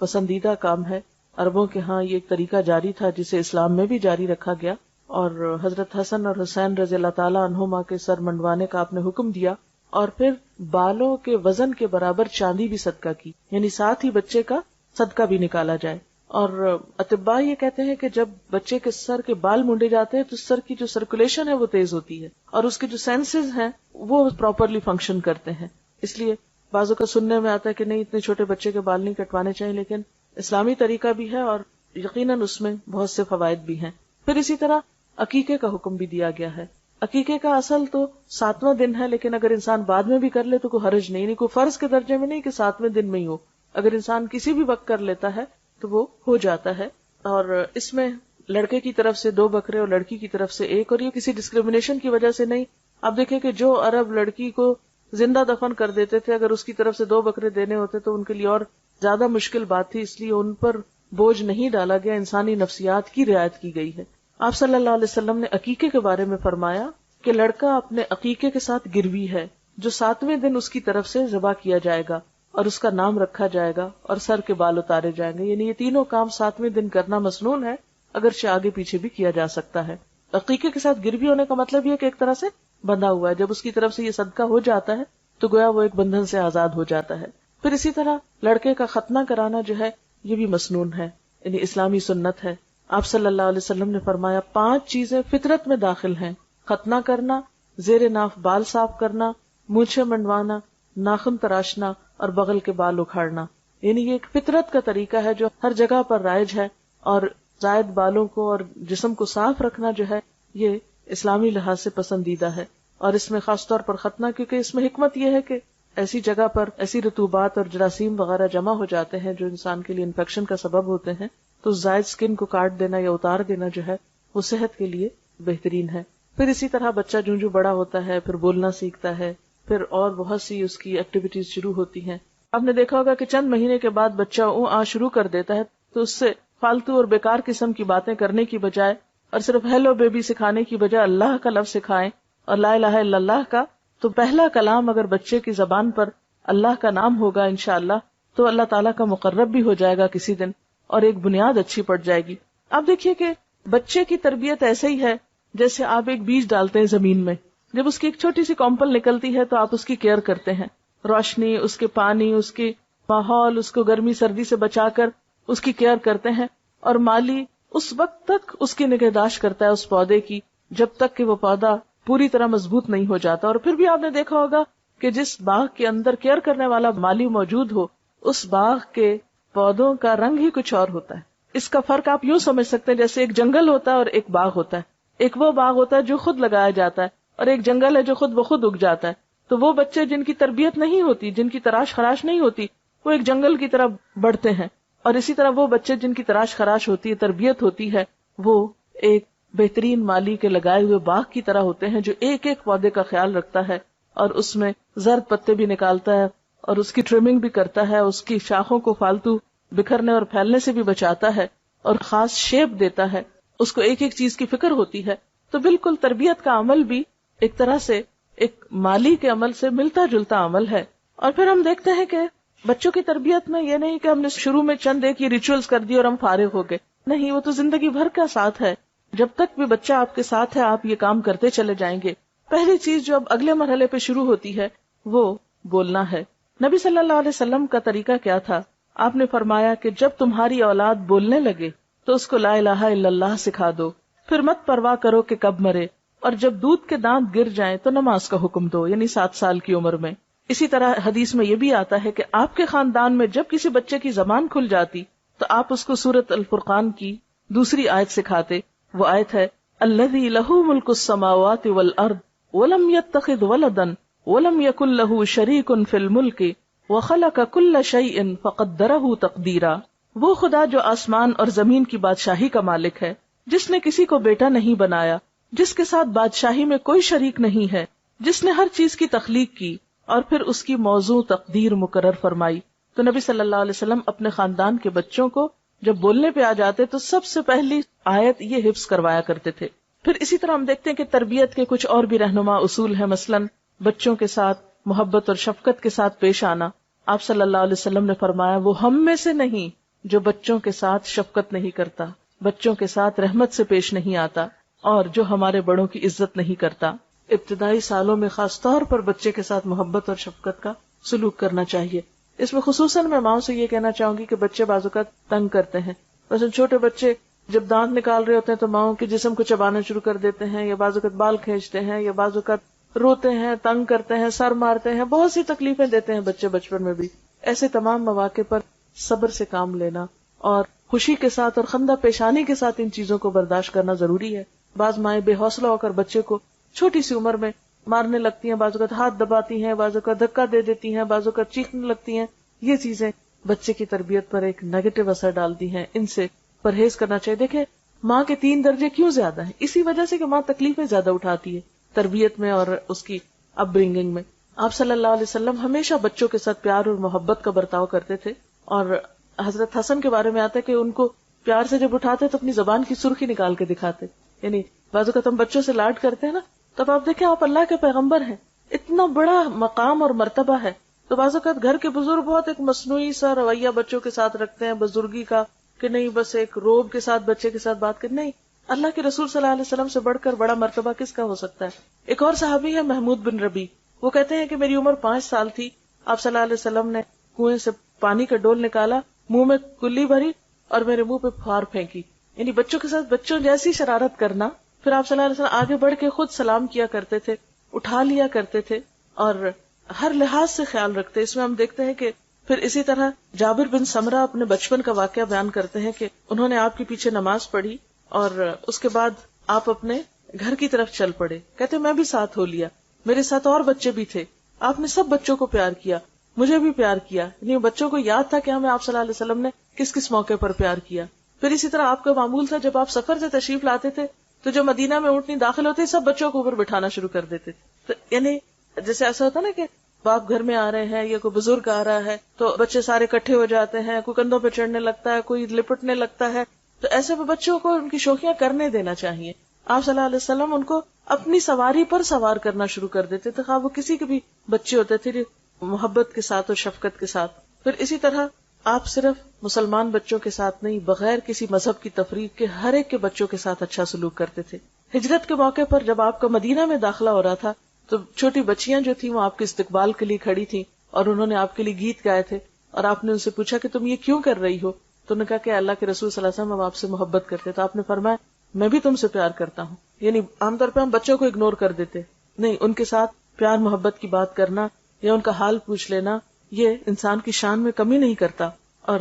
پسندیدہ کام ہے۔ عربوں کے ہاں یہ ایک طریقہ جاری تھا جسے اسلام میں بھی جاری رکھا گیا، اور حضرت حسن اور حسین رضی اللہ تعالیٰ عنہما کے سر منڈوانے کا آپ نے حکم دیا، اور پھر بالوں کے وزن کے برابر چاندی بھی صدقہ کی، یعنی ساتھ ہی بچے کا صدقہ بھی نکالا جائے۔ اور اطباء یہ کہتے ہیں کہ جب بچے کے سر کے بال مونڈے جاتے ہیں تو سر کی جو سرکولیشن ہے وہ تیز ہوتی ہے اور اس کے جو سینسز ہیں وہ پراپرلی فنکشن کرتے ہیں. اس لیے بعضوں کا سننے میں آتا ہے کہ نہیں اتنے چھوٹے بچے کے بال نہیں کٹوانے چاہیے، لیکن اسلامی طریقہ بھی ہے اور یقیناً اس میں بہت سے فوائد بھی ہیں. پھر اسی طرح عقیقے کا حکم بھی دیا گیا ہے. عقیقے کا اصل تو 7واں دن ہے، لیکن اگر انسان بعد میں بھی کر لے تو کوئی حرج نہیں، کوئی فرض کے درجے میں نہیں کہ 7ویں دن میں ہی ہو. اگر انسان کسی بھی وقت کر لیتا ہے تو وہ ہو جاتا ہے. اور اس میں لڑکے کی طرف سے 2 بکرے اور لڑکی کی طرف سے 1، اور یہ کسی ڈسکریمنیشن کی وجہ سے نہیں. آپ دیکھیں کہ جو عرب لڑکی کو زندہ دفن کر دیتے تھے، اگر اس کی طرف سے 2 بکرے دینے ہوتے تو ان کے لیے اور زیادہ مشکل بات تھی، اس لیے ان پر بوجھ نہیں ڈالا گیا، انسانی نفسیات کی رعایت کی گئی ہے. آپ صلی اللہ علیہ وسلم نے عقیقے کے بارے میں فرمایا کہ لڑکا اپنے عقیقے کے ساتھ گروی ہے جو 7ویں دن اس کی طرف سے ذبح کیا جائے گا اور اس کا نام رکھا جائے گا اور سر کے بال اتارے جائیں گے. یعنی یہ تینوں کام 7ویں دن کرنا مسنون ہے، اگرچہ آگے پیچھے بھی کیا جا سکتا ہے. عقیقے کے ساتھ گروی ہونے کا مطلب یہ کہ ایک طرح سے بندھا ہوا ہے، جب اس کی طرف سے یہ صدقہ ہو جاتا ہے تو گویا وہ ایک بندھن سے آزاد ہو جاتا ہے. پھر اسی طرح لڑکے کا ختنہ کرانا جو ہے یہ بھی مسنون ہے، یعنی اسلامی سنت ہے. آپ صلی اللہ علیہ وسلم نے فرمایا 5 چیزیں فطرت میں داخل ہیں: ختنہ کرنا، زیر ناف بال صاف کرنا، مونچھیں منڈوانا، ناخن تراشنا اور بغل کے بال اکھاڑنا. یعنی یہ ایک فطرت کا طریقہ ہے جو ہر جگہ پر رائج ہے، اور زائد بالوں کو اور جسم کو صاف رکھنا جو ہے یہ اسلامی لحاظ سے پسندیدہ ہے. اور اس میں خاص طور پر ختنہ، کیونکہ اس میں حکمت یہ ہے کہ ایسی جگہ پر ایسی رطوبات اور جراثیم وغیرہ جمع ہو جاتے ہیں جو انسان کے لیے انفیکشن کا سبب ہوتے ہیں، تو زائد سکن کو کاٹ دینا یا اتار دینا جو ہے وہ صحت کے لیے بہترین ہے. پھر اسی طرح بچہ جو بڑا ہوتا ہے پھر بولنا سیکھتا ہے، پھر اور بہت سی اس کی ایکٹیویٹیز شروع ہوتی ہیں. آپ نے دیکھا ہوگا کہ چند مہینے کے بعد بچہ آ شروع کر دیتا ہے تو اس سے فالتو اور بیکار قسم کی باتیں کرنے کی بجائے اور صرف ہیلو بیبی سکھانے کی بجائے اللہ کا لفظ سکھائیں اور لا الہ الا اللہ کا، تو پہلا کلام اگر بچے کی زبان پر اللہ کا نام ہوگا انشاءاللہ تو اللہ تعالیٰ کا مقرب بھی ہو جائے گا کسی دن، اور ایک بنیاد اچھی پڑ جائے گی. آپ دیکھیے کہ بچے کی تربیت ایسے ہی ہے جیسے آپ ایک بیج ڈالتے ہیں زمین میں. جب اس کی ایک چھوٹی سی کمپل نکلتی ہے تو آپ اس کی کیئر کرتے ہیں، روشنی، اس کے پانی، اس کے ماحول، اس کو گرمی سردی سے بچا کر اس کی کیئر کرتے ہیں. اور مالی اس وقت تک اس کی نگہداشت کرتا ہے اس پودے کی جب تک کہ وہ پودا پوری طرح مضبوط نہیں ہو جاتا. اور پھر بھی آپ نے دیکھا ہوگا کہ جس باغ کے اندر کیئر کرنے والا مالی موجود ہو اس باغ کے پودوں کا رنگ ہی کچھ اور ہوتا ہے. اس کا فرق آپ یوں سمجھ سکتے ہیں جیسے ایک جنگل ہوتا ہے اور ایک باغ ہوتا ہے. ایک وہ باغ ہوتا ہے جو خود لگایا جاتا ہے اور ایک جنگل ہے جو خود بخود اگ جاتا ہے. تو وہ بچے جن کی تربیت نہیں ہوتی، جن کی تراش خراش نہیں ہوتی، وہ ایک جنگل کی طرح بڑھتے ہیں. اور اسی طرح وہ بچے جن کی تراش خراش ہوتی ہے، تربیت ہوتی ہے، وہ ایک بہترین مالی کے لگائے ہوئے باغ کی طرح ہوتے ہیں جو ایک ایک پودے کا خیال رکھتا ہے اور اس میں زرد پتے بھی نکالتا ہے اور اس کی ٹرمنگ بھی کرتا ہے، اس کی شاخوں کو فالتو بکھرنے اور پھیلنے سے بھی بچاتا ہے اور خاص شیپ دیتا ہے. اس کو ایک ایک چیز کی فکر ہوتی ہے. تو بالکل تربیت کا عمل بھی ایک طرح سے ایک مالی کے عمل سے ملتا جلتا عمل ہے. اور پھر ہم دیکھتے ہیں کہ بچوں کی تربیت میں یہ نہیں کہ ہم نے شروع میں چند ایک یہ ریچولز کر دی اور ہم فارغ ہو گئے. نہیں، وہ تو زندگی بھر کا ساتھ ہے. جب تک بھی بچہ آپ کے ساتھ ہے آپ یہ کام کرتے چلے جائیں گے. پہلی چیز جو اب اگلے مرحلے پہ شروع ہوتی ہے وہ بولنا ہے. نبی صلی اللہ علیہ وسلم کا طریقہ کیا تھا؟ آپ نے فرمایا کہ جب تمہاری اولاد بولنے لگے تو اس کو لا الہ الا اللہ سکھا دو، پھر مت پرواہ کرو کہ کب مرے، اور جب دودھ کے دانت گر جائیں تو نماز کا حکم دو، یعنی 7 سال کی عمر میں. اسی طرح حدیث میں یہ بھی آتا ہے کہ آپ کے خاندان میں جب کسی بچے کی زبان کھل جاتی تو آپ اس کو سورۃ الفرقان کی دوسری آیت سکھاتے. وہ آیت ہے الذی لہ ملک السماوات والارض ولم یتخذ ولدا ولم یکن لہ شریک فی الملک وخلق کل شیء فقدرہ تقدیرا. وہ خدا جو آسمان اور زمین کی بادشاہی کا مالک ہے، جس نے کسی کو بیٹا نہیں بنایا، جس کے ساتھ بادشاہی میں کوئی شریک نہیں ہے، جس نے ہر چیز کی تخلیق کی اور پھر اس کی موضوع تقدیر مقرر فرمائی. تو نبی صلی اللہ علیہ وسلم اپنے خاندان کے بچوں کو جب بولنے پہ آ جاتے تو سب سے پہلی آیت یہ حفظ کروایا کرتے تھے. پھر اسی طرح ہم دیکھتے ہیں کہ تربیت کے کچھ اور بھی رہنما اصول ہیں. مثلاً بچوں کے ساتھ محبت اور شفقت کے ساتھ پیش آنا. آپ صلی اللہ علیہ وسلم نے فرمایا وہ ہم میں سے نہیں جو بچوں کے ساتھ شفقت نہیں کرتا، بچوں کے ساتھ رحمت سے پیش نہیں آتا، اور جو ہمارے بڑوں کی عزت نہیں کرتا. ابتدائی سالوں میں خاص طور پر بچے کے ساتھ محبت اور شفقت کا سلوک کرنا چاہیے. اس میں خصوصاً میں ماؤں سے یہ کہنا چاہوں گی کہ بچے بعض اوقات تنگ کرتے ہیں مثلا چھوٹے بچے جب دانت نکال رہے ہوتے ہیں تو ماؤں کے جسم کو چبانا شروع کر دیتے ہیں، یا بعض اوقات بال کھینچتے ہیں، یا بعض اوقات روتے ہیں، تنگ کرتے ہیں، سر مارتے ہیں، بہت سی تکلیفیں دیتے ہیں بچے بچپن میں بھی. ایسے تمام مواقع پر صبر سے کام لینا اور خوشی کے ساتھ اور خندہ پیشانی کے ساتھ ان چیزوں کو برداشت کرنا ضروری ہے. بعض مائیں بے حوصلہ ہو کر بچے کو چھوٹی سی عمر میں مارنے لگتی ہیں، بعض اوقات ہاتھ دباتی ہیں، بعض اوقات دھکا دے دیتی ہیں، بعض اوقات چیخنے لگتی ہیں. یہ چیزیں بچے کی تربیت پر ایک نیگیٹو اثر ڈالتی ہیں، ان سے پرہیز کرنا چاہیے. دیکھیں ماں کے 3 درجے کیوں زیادہ ہیں؟ اسی وجہ سے کہ ماں تکلیفیں زیادہ اٹھاتی ہے تربیت میں اور اس کی اپ برنگنگ میں. آپ صلی اللہ علیہ وسلم ہمیشہ بچوں کے ساتھ پیار اور محبت کا برتاؤ کرتے تھے، اور حضرت حسن کے بارے میں آتا ہے کہ ان کو پیار سے جب اٹھاتے تو اپنی زبان کی سرخی نکال کے دکھاتے. یعنی بعض اوقات ہم بچوں سے لاڈ کرتے ہیں نا، تب آپ دیکھیں آپ اللہ کے پیغمبر ہیں، اتنا بڑا مقام اور مرتبہ ہے، تو بعض اوقات گھر کے بزرگ بہت ایک مصنوعی سا رویہ بچوں کے ساتھ رکھتے ہیں بزرگی کا، کہ نہیں بس ایک روب کے ساتھ بچے کے ساتھ بات کریں. نہیں، اللہ کے رسول صلی اللہ علیہ وسلم سے بڑھ کر بڑا مرتبہ کس کا ہو سکتا ہے؟ ایک اور صحابی ہے محمود بن ربی، وہ کہتے ہیں کہ میری عمر 5 سال تھی، آپ صلی اللہ علیہ وسلم نے کنویں سے پانی کا ڈول نکالا، منہ میں کلی بھری اور میرے منہ پہ پھار پھینکی. یعنی بچوں کے ساتھ بچوں جیسی شرارت کرنا. پھر آپ صلی اللہ علیہ وسلم آگے بڑھ کے خود سلام کیا کرتے تھے، اٹھا لیا کرتے تھے اور ہر لحاظ سے خیال رکھتے. اس میں ہم دیکھتے ہیں کہ پھر اسی طرح جابر بن سمرہ اپنے بچپن کا واقعہ بیان کرتے ہیں کہ انہوں نے آپ کے پیچھے نماز پڑھی اور اس کے بعد آپ اپنے گھر کی طرف چل پڑے. کہتے میں بھی ساتھ ہو لیا، میرے ساتھ اور بچے بھی تھے، آپ نے سب بچوں کو پیار کیا، مجھے بھی پیار کیا. یعنی بچوں کو یاد تھا کہ ہمیں آپ صلی اللہ علیہ وسلم نے کس کس موقع پر پیار کیا. پھر اسی طرح آپ کا معمول تھا جب آپ سفر سے تشریف لاتے تھے تو جو مدینہ میں اونٹنی داخل ہوتے سب بچوں کو اوپر بٹھانا شروع کر دیتے تھے. تو یعنی جیسے ایسا ہوتا نا کہ باپ گھر میں آ رہے ہیں یا کوئی بزرگ آ رہا ہے تو بچے سارے اکٹھے ہو جاتے ہیں، کوئی کندھوں پہ چڑھنے لگتا ہے، کوئی لپٹنے لگتا ہے. تو ایسے میں بچوں کو ان کی شوخیاں کرنے دینا چاہیے. آپ صلی اللہ علیہ وسلم ان کو اپنی سواری پر سوار کرنا شروع کر دیتے تھے، خواہ وہ کسی کے بھی بچے ہوتے تھے، محبت کے ساتھ اور شفقت کے ساتھ. پھر اسی طرح آپ صرف مسلمان بچوں کے ساتھ نہیں، بغیر کسی مذہب کی تفریق کے ہر ایک کے بچوں کے ساتھ اچھا سلوک کرتے تھے. ہجرت کے موقع پر جب آپ کا مدینہ میں داخلہ ہو رہا تھا تو چھوٹی بچیاں جو تھیں وہ آپ کے استقبال کے لیے کھڑی تھیں اور انہوں نے آپ کے لیے گیت گائے تھے، اور آپ نے ان سے پوچھا کہ تم یہ کیوں کر رہی ہو؟ تو انہوں نے کہا کہ اللہ کے رسول صلی اللہ علیہ وسلم ہم آپ سے محبت کرتے. تو آپ نے فرمایا میں بھی تم سے پیار کرتا ہوں. یعنی عام طور پہ ہم بچوں کو اگنور کر دیتے، نہیں، ان کے ساتھ پیار محبت کی بات کرنا یا ان کا حال پوچھ لینا یہ انسان کی شان میں کمی نہیں کرتا. اور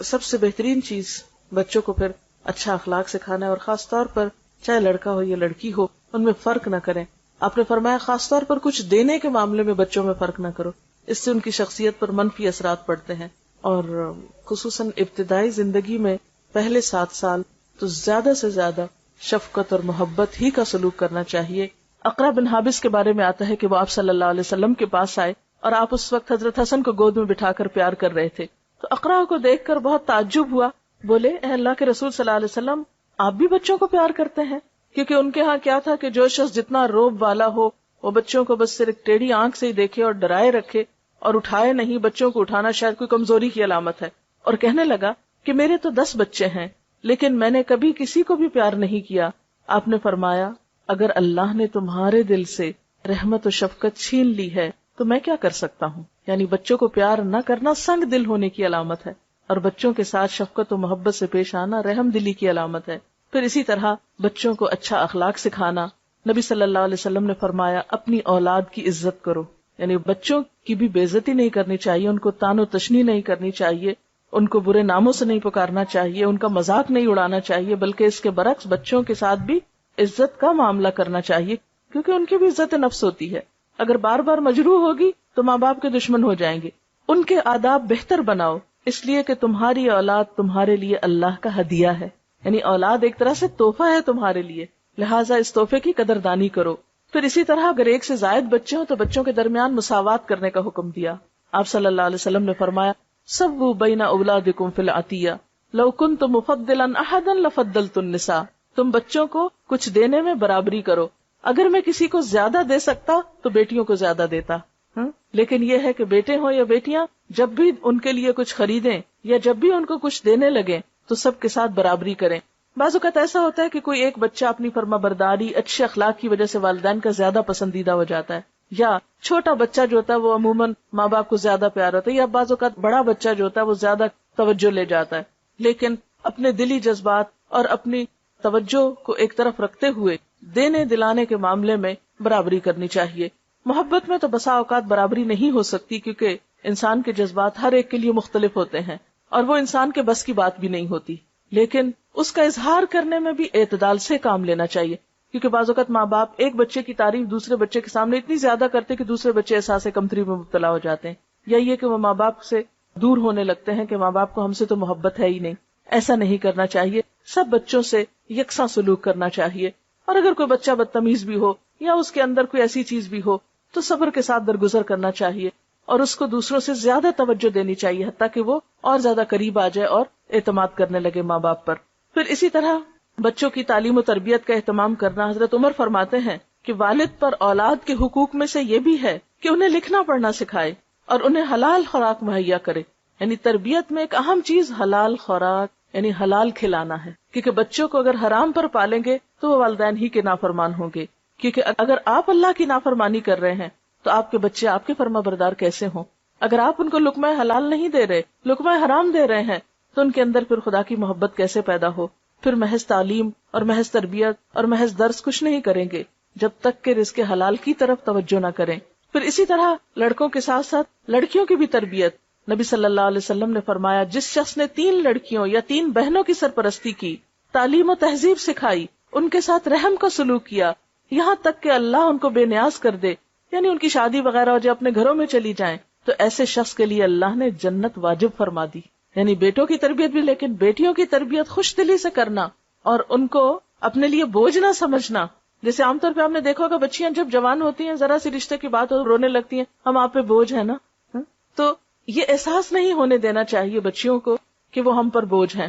سب سے بہترین چیز بچوں کو پھر اچھا اخلاق سکھانا ہے، اور خاص طور پر چاہے لڑکا ہو یا لڑکی ہو ان میں فرق نہ کریں. آپ نے فرمایا خاص طور پر کچھ دینے کے معاملے میں بچوں میں فرق نہ کرو، اس سے ان کی شخصیت پر منفی اثرات پڑتے ہیں. اور خصوصاً ابتدائی زندگی میں پہلے 7 سال تو زیادہ سے زیادہ شفقت اور محبت ہی کا سلوک کرنا چاہیے. اقرا بن حابس کے بارے میں آتا ہے کہ وہ آپ صلی اللہ علیہ وسلم کے پاس آئے اور آپ اس وقت حضرت حسن کو گود میں بٹھا کر پیار کر رہے تھے. تو اقرا کو دیکھ کر بہت تعجب ہوا، بولے اے اللہ کے رسول صلی اللہ علیہ وسلم آپ بھی بچوں کو پیار کرتے ہیں؟ کیونکہ ان کے ہاں کیا تھا کہ جو شخص جتنا روب والا ہو وہ بچوں کو بس صرف ٹیڑھی آنکھ سے ہی دیکھے اور ڈرائے رکھے اور اٹھائے نہیں. بچوں کو اٹھانا شاید کوئی کمزوری کی علامت ہے. اور کہنے لگا کہ میرے تو 10 بچے ہیں لیکن میں نے کبھی کسی کو بھی پیار نہیں کیا. آپ نے فرمایا اگر اللہ نے تمہارے دل سے رحمت و شفقت چھین لی ہے تو میں کیا کر سکتا ہوں. یعنی بچوں کو پیار نہ کرنا سنگ دل ہونے کی علامت ہے، اور بچوں کے ساتھ شفقت و محبت سے پیش آنا رحم دلی کی علامت ہے. پھر اسی طرح بچوں کو اچھا اخلاق سکھانا. نبی صلی اللہ علیہ وسلم نے فرمایا اپنی اولاد کی عزت کرو. یعنی بچوں کی بھی بے عزتی نہیں کرنی چاہیے، ان کو تان و تشنی نہیں کرنی چاہیے، ان کو برے ناموں سے نہیں پکارنا چاہیے، ان کا مذاق نہیں اڑانا چاہیے، بلکہ اس کے برعکس بچوں کے ساتھ بھی عزت کا معاملہ کرنا چاہیے، کیونکہ ان کی بھی عزت نفس ہوتی ہے. اگر بار بار مجروح ہوگی تو ماں باپ کے دشمن ہو جائیں گے. ان کے آداب بہتر بناؤ، اس لیے کہ تمہاری اولاد تمہارے لیے اللہ کا ہدیہ ہے. یعنی اولاد ایک طرح سے تحفہ ہے تمہارے لیے، لہٰذا اس تحفے کی قدردانی کرو. پھر اسی طرح اگر ایک سے زائد بچے ہوں تو بچوں کے درمیان مساوات کرنے کا حکم دیا. آپ صلی اللہ علیہ وسلم نے فرمایا سووا بین اولادکم فی العطیہ لو کنت مفضلا احدا لفضلت النساء. تم بچوں کو کچھ دینے میں برابری کرو، اگر میں کسی کو زیادہ دے سکتا تو بیٹیوں کو زیادہ دیتا. لیکن یہ ہے کہ بیٹے ہوں یا بیٹیاں جب بھی ان کے لیے کچھ خریدیں یا جب بھی ان کو کچھ دینے لگیں تو سب کے ساتھ برابری کریں. بعض اوقات ایسا ہوتا ہے کہ کوئی ایک بچہ اپنی فرما برداری اچھے اخلاق کی وجہ سے والدین کا زیادہ پسندیدہ ہو جاتا ہے، یا چھوٹا بچہ جو ہوتا ہے وہ عموماً ماں باپ کو زیادہ پیار ہوتا ہے، یا بعض اوقات بڑا بچہ جو ہوتا ہے وہ زیادہ توجہ لے جاتا ہے. لیکن اپنے دلی جذبات اور اپنی توجہ کو ایک طرف رکھتے ہوئے دینے دلانے کے معاملے میں برابری کرنی چاہیے. محبت میں تو بسا اوقات برابری نہیں ہو سکتی، کیونکہ انسان کے جذبات ہر ایک کے لیے مختلف ہوتے ہیں اور وہ انسان کے بس کی بات بھی نہیں ہوتی، لیکن اس کا اظہار کرنے میں بھی اعتدال سے کام لینا چاہیے. کیونکہ بعض اوقات ماں باپ ایک بچے کی تعریف دوسرے بچے کے سامنے اتنی زیادہ کرتے کہ دوسرے بچے احساس کمتری میں مبتلا ہو جاتے ہیں، یا یہ کہ وہ ماں باپ سے دور ہونے لگتے ہیں کہ ماں باپ کو ہم سے تو محبت ہے ہی نہیں. ایسا نہیں کرنا چاہیے. سب بچوں سے یکساں سلوک کرنا چاہیے، اور اگر کوئی بچہ بدتمیز بھی ہو یا اس کے اندر کوئی ایسی چیز بھی ہو تو صبر کے ساتھ درگزر کرنا چاہیے اور اس کو دوسروں سے زیادہ توجہ دینی چاہیے، حتیٰ کہ وہ اور زیادہ قریب آ جائے اور اعتماد کرنے لگے ماں باپ پر. پھر اسی طرح بچوں کی تعلیم و تربیت کا اہتمام کرنا. حضرت عمر فرماتے ہیں کہ والد پر اولاد کے حقوق میں سے یہ بھی ہے کہ انہیں لکھنا پڑھنا سکھائے اور انہیں حلال خوراک مہیا کرے. یعنی تربیت میں ایک اہم چیز حلال خوراک یعنی حلال کھلانا ہے، کیونکہ بچوں کو اگر حرام پر پالیں گے تو وہ والدین ہی کے نافرمان ہوں گے. کیونکہ اگر آپ اللہ کی نافرمانی کر رہے ہیں تو آپ کے بچے آپ کے فرما بردار کیسے ہوں؟ اگر آپ ان کو لقمہ حلال نہیں دے رہے، لقمہ حرام دے رہے ہیں، تو ان کے اندر پھر خدا کی محبت کیسے پیدا ہو؟ پھر محض تعلیم اور محض تربیت اور محض درس کچھ نہیں کریں گے جب تک کہ رزق حلال کی طرف توجہ نہ کریں. پھر اسی طرح لڑکوں کے ساتھ ساتھ لڑکیوں کی بھی تربیت. نبی صلی اللہ علیہ وسلم نے فرمایا، جس شخص نے 3 لڑکیوں یا 3 بہنوں کی سرپرستی کی، تعلیم و تہذیب سکھائی، ان کے ساتھ رحم کا سلوک کیا، یہاں تک کہ اللہ ان کو بے نیاز کر دے، یعنی ان کی شادی وغیرہ ہو جائے، اپنے گھروں میں چلی جائیں، تو ایسے شخص کے لیے اللہ نے جنت واجب فرما دی. یعنی بیٹوں کی تربیت بھی، لیکن بیٹیوں کی تربیت خوش دلی سے کرنا اور ان کو اپنے لیے بوجھ نہ سمجھنا. جیسے عام طور پہ آپ نے دیکھا ہوگا بچیاں جب جوان ہوتی ہیں ذرا سی رشتے کی بات ہو رونے لگتی ہیں، ہم آپ پہ بوجھ ہے نا. تو یہ احساس نہیں ہونے دینا چاہیے بچیوں کو کہ وہ ہم پر بوجھ ہیں.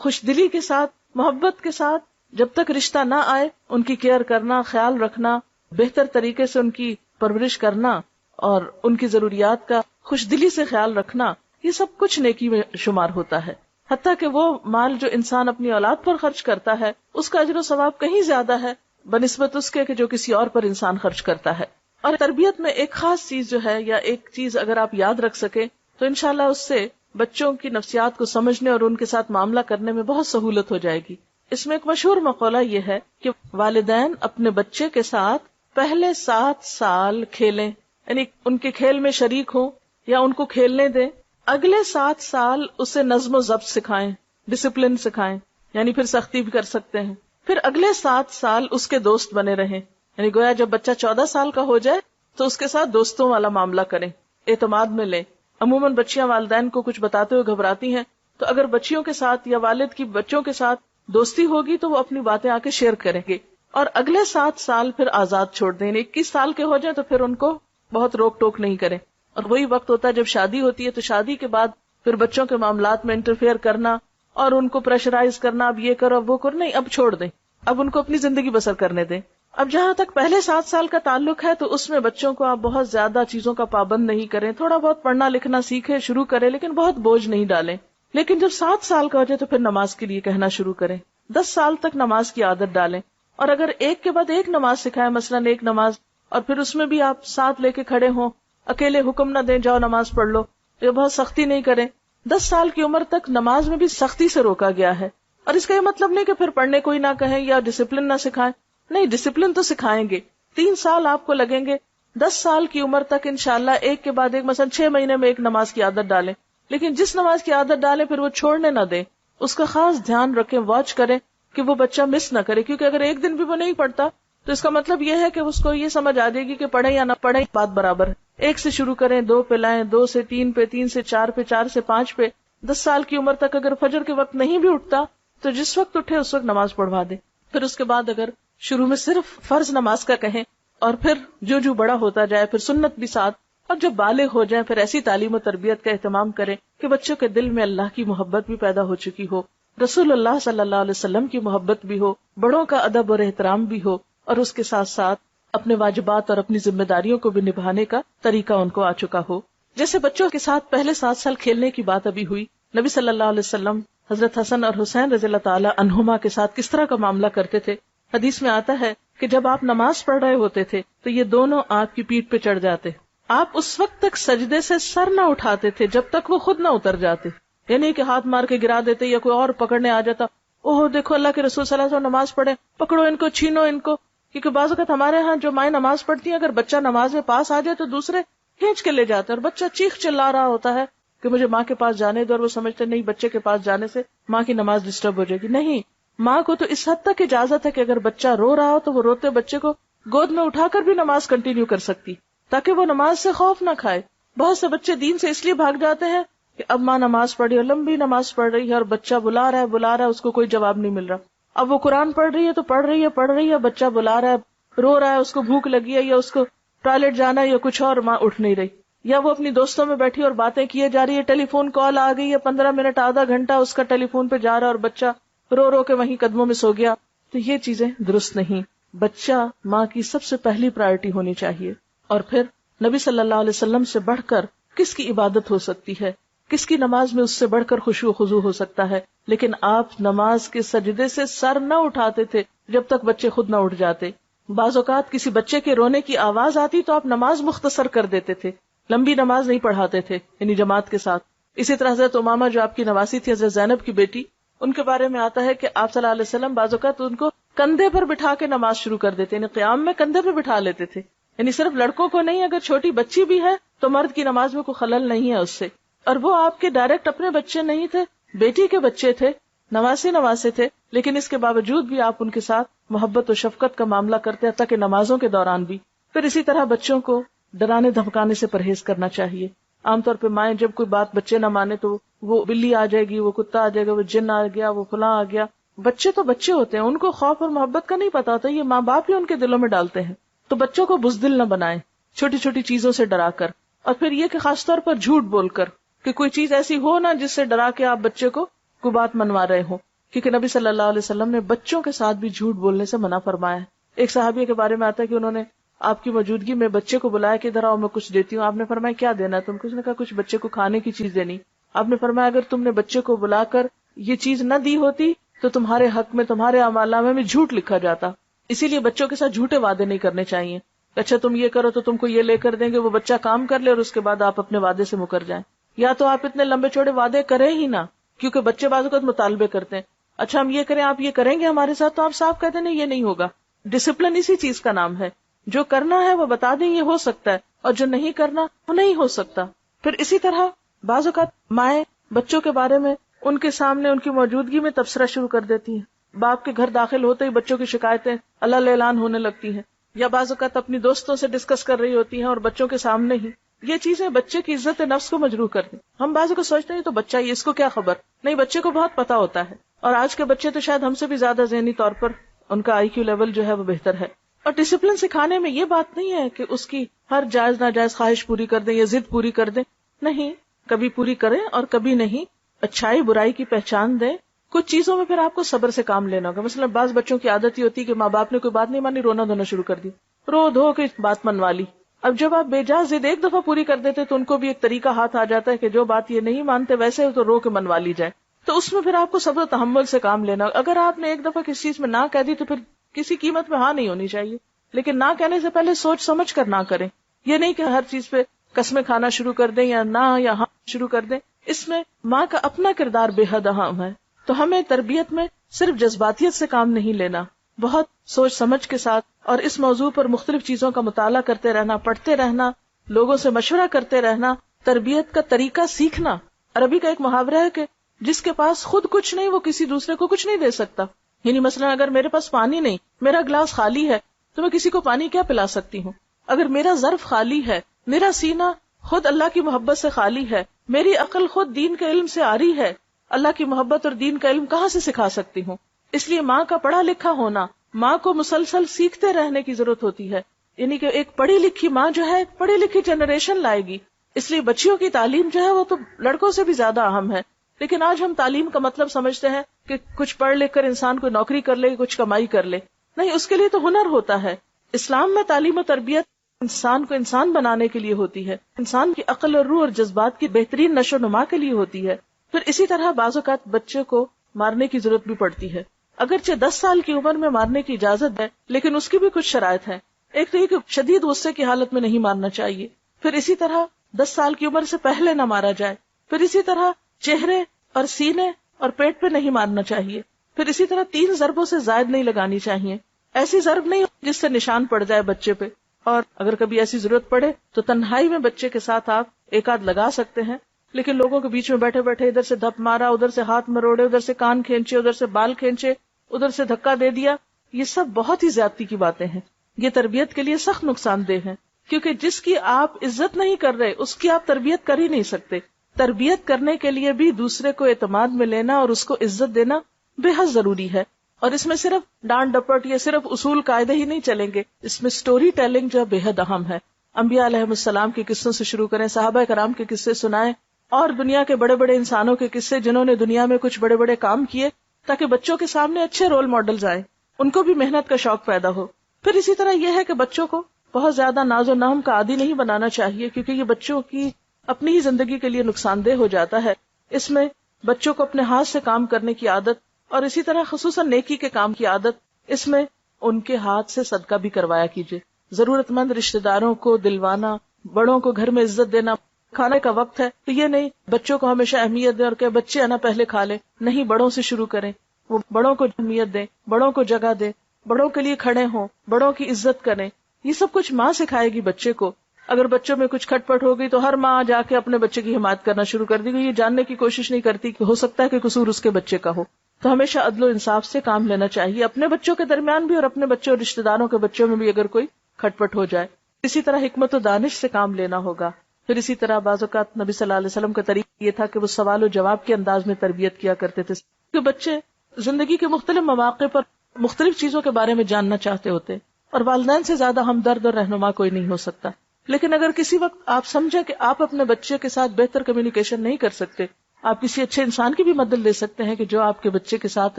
خوش دلی کے ساتھ، محبت کے ساتھ جب تک رشتہ نہ آئے ان کی کیئر کرنا، خیال رکھنا، بہتر طریقے سے ان کی پرورش کرنا اور ان کی ضروریات کا خوش دلی سے خیال رکھنا، یہ سب کچھ نیکی میں شمار ہوتا ہے. حتیٰ کہ وہ مال جو انسان اپنی اولاد پر خرچ کرتا ہے اس کا اجر و ثواب کہیں زیادہ ہے بنسبت اس کے کہ جو کسی اور پر انسان خرچ کرتا ہے. اور تربیت میں ایک خاص چیز جو ہے یا ایک چیز اگر آپ یاد رکھ سکیں تو انشاءاللہ اس سے بچوں کی نفسیات کو سمجھنے اور ان کے ساتھ معاملہ کرنے میں بہت سہولت ہو جائے گی. اس میں ایک مشہور مقولہ یہ ہے کہ والدین اپنے بچے کے ساتھ پہلے 7 سال کھیلیں، یعنی ان کے کھیل میں شریک ہوں یا ان کو کھیلنے دیں. اگلے 7 سال اسے نظم و ضبط سکھائیں، ڈسپلن سکھائیں، یعنی پھر سختی بھی کر سکتے ہیں. پھر اگلے 7 سال اس کے دوست بنے رہیں، یعنی گویا جب بچہ 14 سال کا ہو جائے تو اس کے ساتھ دوستوں والا معاملہ کریں، اعتماد میں لیں. عموماً بچیاں والدین کو کچھ بتاتے ہوئے گھبراتی ہیں، تو اگر بچیوں کے ساتھ یا والد کی بچوں کے ساتھ دوستی ہوگی تو وہ اپنی باتیں آ کے شیئر کریں گے. اور اگلے 7 سال پھر آزاد چھوڑ دیں. 21 سال کے ہو جائیں تو پھر ان کو بہت روک ٹوک نہیں کریں. اور وہی وقت ہوتا ہے جب شادی ہوتی ہے، تو شادی کے بعد پھر بچوں کے معاملات میں انٹرفیئر کرنا اور ان کو پریشرائز کرنا، اب یہ کرو اب وہ کرو، نہیں، اب چھوڑ دیں، اب ان کو اپنی زندگی بسر کرنے دیں. اب جہاں تک پہلے 7 سال کا تعلق ہے تو اس میں بچوں کو آپ بہت زیادہ چیزوں کا پابند نہیں کریں. تھوڑا بہت پڑھنا لکھنا سیکھیں، شروع کریں، لیکن بہت بوجھ نہیں ڈالیں. لیکن جب 7 سال کا ہو جائے تو پھر نماز کے لیے کہنا شروع کریں. 10 سال تک نماز کی عادت ڈالیں. اور اگر ایک کے بعد ایک نماز سکھائیں، مثلاً ایک نماز، اور پھر اس میں بھی آپ ساتھ لے کے کھڑے ہوں، اکیلے حکم نہ دیں جاؤ نماز پڑھ لو، یہ بہت سختی نہیں کریں. 10 سال کی عمر تک نماز میں بھی سختی سے روکا گیا ہے. اور اس کا یہ مطلب نہیں کہ پھر پڑھنے کوئی نہ کہیں یا ڈسپلن نہ سکھائیں، نہیں، ڈسپلن تو سکھائیں گے. 3 سال آپ کو لگیں گے. 10 سال کی عمر تک انشاءاللہ ایک کے بعد ایک، مثلا 6 مہینے میں ایک نماز کی عادت ڈالیں. لیکن جس نماز کی عادت ڈالیں پھر وہ چھوڑنے نہ دیں. اس کا خاص دھیان رکھیں، واچ کریں کہ وہ بچہ مس نہ کرے، کیونکہ اگر ایک دن بھی وہ نہیں پڑھتا تو اس کا مطلب یہ ہے کہ اس کو یہ سمجھ آ جائے گی کہ پڑھے یا نہ پڑھے بات برابر ہے. 1 سے شروع کریں، 2 پہ لائیں، 2 سے 3 پہ، 3 سے 4 پہ، 4 سے 5 پہ. 10 سال کی عمر تک اگر فجر کے وقت نہیں بھی اٹھتا تو جس وقت اٹھے اس وقت نماز پڑھوا دیں. پھر اس کے بعد اگر شروع میں صرف فرض نماز کا کہیں اور پھر جو بڑا ہوتا جائے پھر سنت بھی ساتھ، اور جب بالغ ہو جائیں پھر ایسی تعلیم و تربیت کا اہتمام کریں کہ بچوں کے دل میں اللہ کی محبت بھی پیدا ہو چکی ہو، رسول اللہ صلی اللہ علیہ وسلم کی محبت بھی ہو، بڑوں کا ادب اور احترام بھی ہو، اور اس کے ساتھ ساتھ اپنے واجبات اور اپنی ذمہ داریوں کو بھی نبھانے کا طریقہ ان کو آ چکا ہو. جیسے بچوں کے ساتھ پہلے 7 سال کھیلنے کی بات ابھی ہوئی، نبی صلی اللہ علیہ وسلم حضرت حسن اور حسین رضی اللہ تعالی عنہما کے ساتھ کس طرح کا معاملہ کرتے تھے. حدیث میں آتا ہے کہ جب آپ نماز پڑھ رہے ہوتے تھے تو یہ دونوں آپ کی پیٹھ پہ چڑھ جاتے. آپ اس وقت تک سجدے سے سر نہ اٹھاتے تھے جب تک وہ خود نہ اتر جاتے. یعنی کہ ہاتھ مار کے گرا دیتے یا کوئی اور پکڑنے آ جاتا، اوہ دیکھو اللہ کے رسول صلی اللہ علیہ وسلم نماز پڑھے، پکڑو ان کو، چھینو ان کو. کیونکہ بعض اوقات ہمارے ہاں جو مائیں نماز پڑھتی ہیں، اگر بچہ نماز میں پاس آ جائے تو دوسرے کھینچ کے لے جاتے ہیں، اور بچہ چیخ چلا رہا ہوتا ہے کہ مجھے ماں کے پاس جانے دو، اور وہ سمجھتے نہیں بچے کے پاس جانے سے ماں کی نماز ڈسٹرب ہو جائے گی. نہیں، ماں کو تو اس حد تک اجازت ہے کہ اگر بچہ رو رہا ہو تو وہ روتے بچے کو گود میں اٹھا کر بھی نماز کنٹینیو کر سکتی، تاکہ وہ نماز سے خوف نہ کھائے. بہت سے بچے دین سے اس لیے بھاگ جاتے ہیں کہ اب ماں نماز پڑھ رہی ہے، لمبی نماز پڑھ رہی ہے، اور بچہ بلا رہا ہے، اس کو کوئی جواب نہیں مل رہا. اب وہ قرآن پڑھ رہی ہے تو پڑھ رہی ہے، بچہ بلا رہا ہے، رو رہا ہے، اس کو بھوک لگی ہے یا اس کو ٹوائلٹ جانا ہے یا کچھ اور، ماں اٹھ نہیں رہی. یا وہ اپنی دوستوں میں بیٹھی اور باتیں کیے جا رہی ہے، ٹیلی فون کال آ گئی ہے، 15 منٹ آدھا گھنٹہ اس کا ٹیلی فون پہ جا رہا ہے، اور بچہ رو رو کے وہیں قدموں میں سو گیا. تو یہ چیزیں درست نہیں. بچہ ماں کی سب سے پہلی پرائرٹی ہونی چاہیے. اور پھر نبی صلی اللہ علیہ وسلم سے بڑھ کر کس کی عبادت ہو سکتی ہے، کس کی نماز میں اس سے بڑھ کر خشوع و خضوع ہو سکتا ہے. لیکن آپ نماز کے سجدے سے سر نہ اٹھاتے تھے جب تک بچے خود نہ اٹھ جاتے. بعض اوقات کسی بچے کے رونے کی آواز آتی تو آپ نماز مختصر کر دیتے تھے، لمبی نماز نہیں پڑھاتے تھے، یعنی جماعت کے ساتھ. اسی طرح حضرت امامہ جو آپ کی نواسی تھی، حضرت زینب کی بیٹی، ان کے بارے میں آتا ہے کہ آپ صلی اللہ علیہ وسلم بعض اوقات ان کو کندھے پر بٹھا کے نماز شروع کر دیتے، یعنی قیام میں کندھے پہ بٹھا لیتے تھے. یعنی صرف لڑکوں کو نہیں، اگر چھوٹی بچی بھی ہے تو مرد کی نماز میں کوئی خلل نہیں ہے اس سے. اور وہ آپ کے ڈائریکٹ اپنے بچے نہیں تھے، بیٹی کے بچے تھے، نواسے تھے، لیکن اس کے باوجود بھی آپ ان کے ساتھ محبت و شفقت کا معاملہ کرتے حتیٰ کہ نمازوں کے دوران بھی. پھر اسی طرح بچوں کو ڈرانے دھمکانے سے پرہیز کرنا چاہیے. عام طور پہ مائیں جب کوئی بات بچے نہ مانے تو وہ بلی آ جائے گی، وہ کتا آ جائے گا، وہ جن آ گیا، وہ فلاں آ گیا. بچے تو بچے ہوتے ہیں، ان کو خوف اور محبت کا نہیں پتا ہوتا، یہ ماں باپ ہی ان کے دلوں میں ڈالتے ہیں. تو بچوں کو بزدل نہ بنائیں چھوٹی چھوٹی چیزوں سے ڈرا کر. اور پھر یہ کہ خاص طور پر جھوٹ بول کر، کہ کوئی چیز ایسی ہو نا جس سے ڈرا کے آپ بچے کو کوئی بات منوا رہے ہو. کیونکہ نبی صلی اللہ علیہ وسلم نے بچوں کے ساتھ بھی جھوٹ بولنے سے منع فرمایا ہے. ایک صحابی کے بارے میں آتا ہے کہ انہوں نے آپ کی موجودگی میں بچے کو بلایا کہ ادھر آؤ میں کچھ دیتی ہوں. آپ نے فرمایا کیا دینا ہے تم کو؟ اس نے کہا کچھ بچے کو کھانے کی چیز دینی. آپ نے فرمایا اگر تم نے بچے کو بلا کر یہ چیز نہ دی ہوتی تو تمہارے حق میں تمہارے اعمالنامے میں جھوٹ لکھا جاتا. اسی لیے بچوں کے ساتھ جھوٹے وعدے نہیں کرنے چاہیے. اچھا تم یہ کرو تو تم کو یہ لے کر دیں گے، وہ بچہ کام کر لے اور اس کے بعد آپ اپنے وعدے سے مکر جائیں. یا تو آپ اتنے لمبے چوڑے وعدے کریں ہی نہ، کیونکہ بچے بعض اوقات مطالبے کرتے ہیں، اچھا ہم یہ کریں، آپ یہ کریں گے ہمارے ساتھ، تو آپ صاف کہتے ہیں نہیں یہ نہیں ہوگا. ڈسپلن اسی چیز کا نام ہے. جو کرنا ہے وہ بتا دیں یہ ہو سکتا ہے، اور جو نہیں کرنا وہ نہیں ہو سکتا. پھر اسی طرح بعض اوقات مائیں بچوں کے بارے میں ان کے سامنے ان کی موجودگی میں تبصرہ شروع کر دیتی ہیں. باپ کے گھر داخل ہوتے ہی بچوں کی شکایتیں اللہ اعلان ہونے لگتی ہیں، یا بعض اوقات اپنی دوستوں سے ڈسکس کر رہی ہوتی ہیں اور بچوں کے سامنے ہی. یہ چیزیں بچے کی عزت نفس کو مجروح کر دیں. ہم بعض اوقات سوچتے ہیں تو بچہ ہی، اس کو کیا خبر. نہیں، بچے کو بہت پتا ہوتا ہے. اور آج کے بچے تو شاید ہم سے بھی زیادہ ذہنی طور پر ان کا IQ لیول جو ہے وہ بہتر ہے. اور ڈسپلن سکھانے میں یہ بات نہیں ہے کہ اس کی ہر جائز ناجائز خواہش پوری کر دیں یا ضد پوری کر دیں. نہیں، کبھی پوری کریں اور کبھی نہیں. اچھائی برائی کی پہچان دیں. کچھ چیزوں میں پھر آپ کو صبر سے کام لینا ہوگا. مثلا بعض بچوں کی عادت ہی ہوتی ہے کہ ماں باپ نے کوئی بات نہیں مانی، رونا دھونا شروع کر دی، رو دھو کے بات منوا لی. اب جب آپ بے جا ضد ایک دفعہ پوری کر دیتے تو ان کو بھی ایک طریقہ ہاتھ آ جاتا ہے کہ جو بات یہ نہیں مانتے ویسے تو رو کے منوا لی جائے. تو اس میں پھر آپ کو صبر و تحمل سے کام لینا. اگر آپ نے ایک دفعہ کسی چیز میں نہ کہہ دی تو پھر کسی قیمت میں ہاں نہیں ہونی چاہیے. لیکن نہ کہنے سے پہلے سوچ سمجھ کر نہ کریں. یہ نہیں کہ ہر چیز پہ قسمیں کھانا شروع کر دیں یا نہ یا ہاں شروع کر دیں. اس میں ماں کا اپنا کردار بے حد اہم ہے. تو ہمیں تربیت میں صرف جذباتیت سے کام نہیں لینا، بہت سوچ سمجھ کے ساتھ، اور اس موضوع پر مختلف چیزوں کا مطالعہ کرتے رہنا، پڑھتے رہنا، لوگوں سے مشورہ کرتے رہنا، تربیت کا طریقہ سیکھنا. عربی کا ایک محاورہ ہے کہ جس کے پاس خود کچھ نہیں وہ کسی دوسرے کو کچھ نہیں دے سکتا. یعنی مثلا اگر میرے پاس پانی نہیں، میرا گلاس خالی ہے، تو میں کسی کو پانی کیا پلا سکتی ہوں؟ اگر میرا ظرف خالی ہے، میرا سینہ خود اللہ کی محبت سے خالی ہے، میری عقل خود دین کے علم سے آری ہے، اللہ کی محبت اور دین کا علم کہاں سے سکھا سکتی ہوں؟ اس لیے ماں کا پڑھا لکھا ہونا، ماں کو مسلسل سیکھتے رہنے کی ضرورت ہوتی ہے. یعنی کہ ایک پڑھی لکھی ماں جو ہے ایک پڑھی لکھی جنریشن لائے گی. اس لیے بچیوں کی تعلیم جو ہے وہ تو لڑکوں سے بھی زیادہ اہم ہے. لیکن آج ہم تعلیم کا مطلب سمجھتے ہیں کہ کچھ پڑھ لکھ کر انسان کو نوکری کر لے، کچھ کمائی کر لے. نہیں، اس کے لیے تو ہنر ہوتا ہے. اسلام میں تعلیم و تربیت انسان کو انسان بنانے کے لیے ہوتی ہے، انسان کی عقل اور روح اور جذبات کی بہترین نشو و نما کے لیے ہوتی ہے. پھر اسی طرح بعض اوقات بچے کو مارنے کی ضرورت بھی پڑتی ہے. اگرچہ 10 سال کی عمر میں مارنے کی اجازت ہے، لیکن اس کی بھی کچھ شرائط ہیں. ایک تو یہ کہ شدید غصے کی حالت میں نہیں مارنا چاہیے. پھر اسی طرح 10 سال کی عمر سے پہلے نہ مارا جائے. پھر اسی طرح چہرے اور سینے اور پیٹ پہ نہیں مارنا چاہیے. پھر اسی طرح 3 ضربوں سے زائد نہیں لگانی چاہیے. ایسی ضرب نہیں جس سے نشان پڑ جائے بچے پہ. اور اگر کبھی ایسی ضرورت پڑے تو تنہائی میں بچے کے ساتھ آپ ایک آدھ لگا سکتے ہیں، لیکن لوگوں کے بیچ میں بیٹھے بیٹھے ادھر سے دھپ مارا، ادھر سے ہاتھ مروڑے، ادھر سے کان کھینچے، ادھر سے بال کھینچے، ادھر سے دھکا دے دیا، یہ سب بہت ہی زیادتی کی باتیں ہیں. یہ تربیت کے لیے سخت نقصان دہ ہیں، کیونکہ جس کی آپ عزت نہیں کر رہے اس کی آپ تربیت کر ہی نہیں سکتے. تربیت کرنے کے لیے بھی دوسرے کو اعتماد میں لینا اور اس کو عزت دینا بے حد ضروری ہے. اور اس میں صرف ڈانٹ ڈپٹ یا صرف اصول قاعدے ہی نہیں چلیں گے، اس میں سٹوری ٹیلنگ جو بے حد اہم ہے. انبیاء علیہ السلام کے قصوں سے شروع کریں، صحابہ کرام کے قصے سنائیں، اور دنیا کے بڑے بڑے انسانوں کے قصے جنہوں نے دنیا میں کچھ بڑے بڑے کام کیے، تاکہ بچوں کے سامنے اچھے رول ماڈلز آئیں، ان کو بھی محنت کا شوق پیدا ہو. پھر اسی طرح یہ ہے کہ بچوں کو بہت زیادہ ناز و نام کا عادی نہیں بنانا چاہیے، کیونکہ یہ بچوں کی اپنی ہی زندگی کے لیے نقصان دہ ہو جاتا ہے. اس میں بچوں کو اپنے ہاتھ سے کام کرنے کی عادت، اور اسی طرح خصوصاً نیکی کے کام کی عادت، اس میں ان کے ہاتھ سے صدقہ بھی کروایا کیجیے. ضرورت مند رشتہ داروں کو دلوانا، بڑوں کو گھر میں عزت دینا. کھانے کا وقت ہے تو یہ نہیں بچوں کو ہمیشہ اہمیت دیں اور کہ بچے آنا پہلے کھا لیں، نہیں، بڑوں سے شروع کریں. وہ بڑوں کو اہمیت دیں، بڑوں کو جگہ دیں، بڑوں کے لیے کھڑے ہوں، بڑوں کی عزت کریں. یہ سب کچھ ماں سکھائے گی بچے کو. اگر بچوں میں کچھ کھٹ پٹ ہو گئی تو ہر ماں جا کے اپنے بچے کی حمایت کرنا شروع کر دی گئی، یہ جاننے کی کوشش نہیں کرتی کہ ہو سکتا ہے کہ قصور اس کے بچے کا ہو. تو ہمیشہ عدل و انصاف سے کام لینا چاہیے، اپنے بچوں کے درمیان بھی اور اپنے بچوں اور رشتہ داروں کے بچوں میں بھی اگر کوئی کھٹ پٹ ہو جائے. اسی طرح حکمت و دانش سے کام لینا ہوگا. پھر اسی طرح بعض اوقات نبی صلی اللہ علیہ وسلم کا طریقہ یہ تھا کہ وہ سوال و جواب کے انداز میں تربیت کیا کرتے تھے، کہ بچے زندگی کے مختلف مواقع پر مختلف چیزوں کے بارے میں جاننا چاہتے ہوتے، اور والدین سے زیادہ ہمدرد اور رہنما کوئی نہیں ہو سکتا. لیکن اگر کسی وقت آپ سمجھیں کہ آپ اپنے بچے کے ساتھ بہتر کمیونیکیشن نہیں کر سکتے، آپ کسی اچھے انسان کی بھی مدد لے سکتے ہیں کہ جو آپ کے بچے کے ساتھ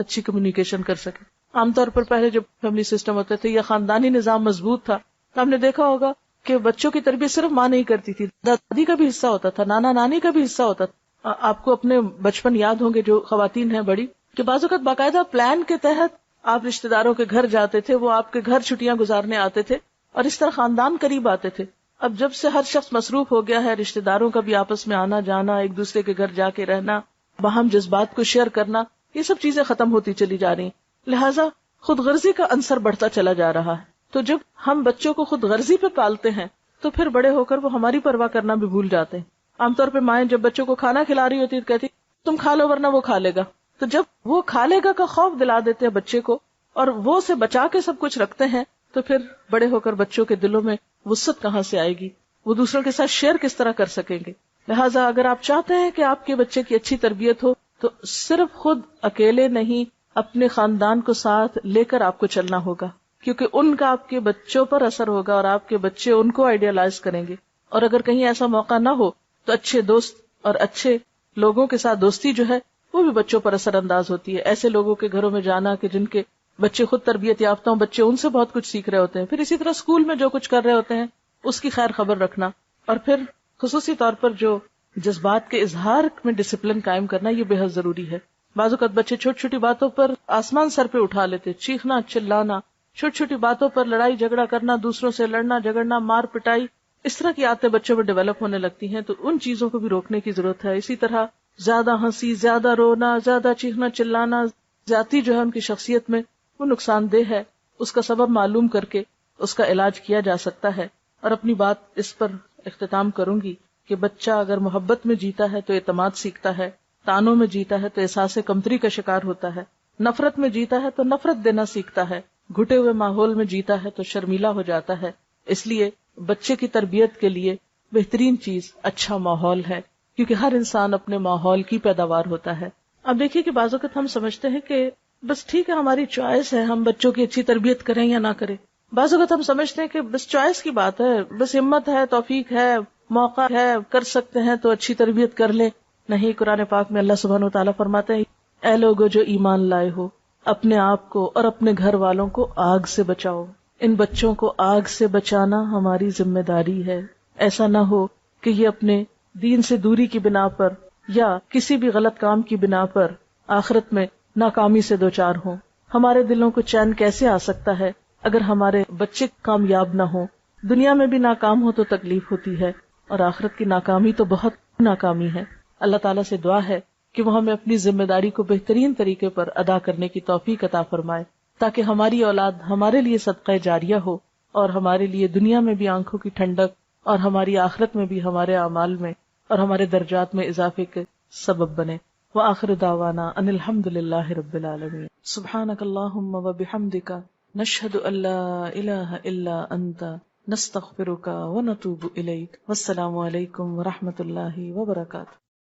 اچھی کمیونیکیشن کر سکے. عام طور پر پہلے جب فیملی سسٹم ہوتے تھے یا خاندانی نظام مضبوط تھا تو ہم نے دیکھا ہوگا کہ بچوں کی تربیت صرف ماں نہیں کرتی تھی، دادی کا بھی حصہ ہوتا تھا، نانا نانی کا بھی حصہ ہوتا تھا. آپ کو اپنے بچپن یاد ہوں گے جو خواتین ہیں بڑی، کہ بعض اوقات باقاعدہ پلان کے تحت آپ رشتہ داروں کے گھر جاتے تھے، وہ آپ کے گھر چھٹیاں گزارنے آتے تھے، اور اس طرح خاندان قریب آتے تھے. اب جب سے ہر شخص مصروف ہو گیا ہے، رشتہ داروں کا بھی آپس میں آنا جانا، ایک دوسرے کے گھر جا کے رہنا، باہم جذبات کو شیئر کرنا، یہ سب چیزیں ختم ہوتی چلی جا رہی ہیں. لہٰذا خود غرضی کا عنصر بڑھتا چلا جا رہا ہے. تو جب ہم بچوں کو خود غرضی پہ پالتے ہیں تو پھر بڑے ہو کر وہ ہماری پرواہ کرنا بھی بھول جاتے ہیں. عام طور پہ مائیں جب بچوں کو کھانا کھلا رہی ہوتی ہے تو کہتی تم کھا لو ورنہ وہ کھا لے گا. تو جب وہ کھا لے گا کا خوف دلا دیتے ہیں بچے کو اور وہ سے بچا کے سب کچھ رکھتے ہیں، تو پھر بڑے ہو کر بچوں کے دلوں میں وسعت کہاں سے آئے گی، وہ دوسروں کے ساتھ شیئر کس طرح کر سکیں گے. لہٰذا اگر آپ چاہتے ہیں کہ آپ کے بچے کی اچھی تربیت ہو تو صرف خود اکیلے نہیں، اپنے خاندان کو ساتھ لے کر آپ کو چلنا ہوگا، کیونکہ ان کا آپ کے بچوں پر اثر ہوگا اور آپ کے بچے ان کو آئیڈیالائز کریں گے. اور اگر کہیں ایسا موقع نہ ہو تو اچھے دوست اور اچھے لوگوں کے ساتھ دوستی جو ہے وہ بھی بچوں پر اثر انداز ہوتی ہے. ایسے لوگوں کے گھروں میں جانا کہ جن کے بچے خود تربیت یافتہ ہوں، بچے ان سے بہت کچھ سیکھ رہے ہوتے ہیں. پھر اسی طرح اسکول میں جو کچھ کر رہے ہوتے ہیں اس کی خیر خبر رکھنا، اور پھر خصوصی طور پر جو جذبات کے اظہار میں ڈسپلن قائم کرنا، یہ بے حد ضروری ہے. بعض اوقات بچے چھوٹی چھوٹی باتوں پر آسمان سر پہ اٹھا لیتے، چیخنا چلانا، چھوٹی چھوٹی باتوں پر لڑائی جھگڑا کرنا، دوسروں سے لڑنا جھگڑنا، مار پٹائی، اس طرح کی عادتیں بچوں میں ڈیولپ ہونے لگتی ہیں. تو ان چیزوں کو بھی روکنے کی ضرورت ہے. اسی طرح زیادہ ہنسی، زیادہ رونا، زیادہ چیخنا چلانا، زیادتی جو ہے ان کی شخصیت میں وہ نقصان دہ ہے. اس کا سبب معلوم کر کے اس کا علاج کیا جا سکتا ہے. اور اپنی بات اس پر اختتام کروں گی کہ بچہ اگر محبت میں جیتا ہے تو اعتماد سیکھتا ہے، تانوں میں جیتا ہے تو احساس کمتری کا شکار ہوتا ہے، نفرت میں جیتا ہے تو نفرت دینا سیکھتا ہے، گھٹے ہوئے ماحول میں جیتا ہے تو شرمیلا ہو جاتا ہے. اس لیے بچے کی تربیت کے لیے بہترین چیز اچھا ماحول ہے، کیونکہ ہر انسان اپنے ماحول کی پیداوار ہوتا ہے. اب دیکھیے کہ بعض اوقات ہم سمجھتے ہیں کہ بس ٹھیک ہے ہماری چوائس ہے، ہم بچوں کی اچھی تربیت کریں یا نہ کریں. بعض اوقات ہم سمجھتے ہیں کہ بس چوائس کی بات ہے، بس ہمت ہے، توفیق ہے، موقع ہے، کر سکتے ہیں تو اچھی تربیت کر لیں. نہیں، قرآن پاک میں اللہ سبحانہ و تعالیٰ فرماتے ہیں اے لوگو جو ایمان لائے ہو، اپنے آپ کو اور اپنے گھر والوں کو آگ سے بچاؤ. ان بچوں کو آگ سے بچانا ہماری ذمہ داری ہے. ایسا نہ ہو کہ یہ اپنے دین سے دوری کی بنا پر یا کسی بھی غلط کام کی بنا پر آخرت میں ناکامی سے دوچار ہوں. ہمارے دلوں کو چین کیسے آ سکتا ہے اگر ہمارے بچے کامیاب نہ ہوں؟ دنیا میں بھی ناکام ہو تو تکلیف ہوتی ہے، اور آخرت کی ناکامی تو بہت ناکامی ہے. اللہ تعالیٰ سے دعا ہے کہ وہ ہمیں اپنی ذمہ داری کو بہترین طریقے پر ادا کرنے کی توفیق عطا فرمائے، تاکہ ہماری اولاد ہمارے لیے صدقہ جاریہ ہو اور ہمارے لیے دنیا میں بھی آنکھوں کی ٹھنڈک اور ہماری آخرت میں بھی ہمارے اعمال میں اور ہمارے درجات میں اضافے کے سبب بنے۔ وآخر دعوانا ان الحمد للہ رب العالمین۔ سبحانک اللہم وبحمدک، نشہد ان لا الہ الا انت، نستغفرک ونتوب الیک۔ والسلام علیکم ورحمۃ اللہ وبرکاتہ۔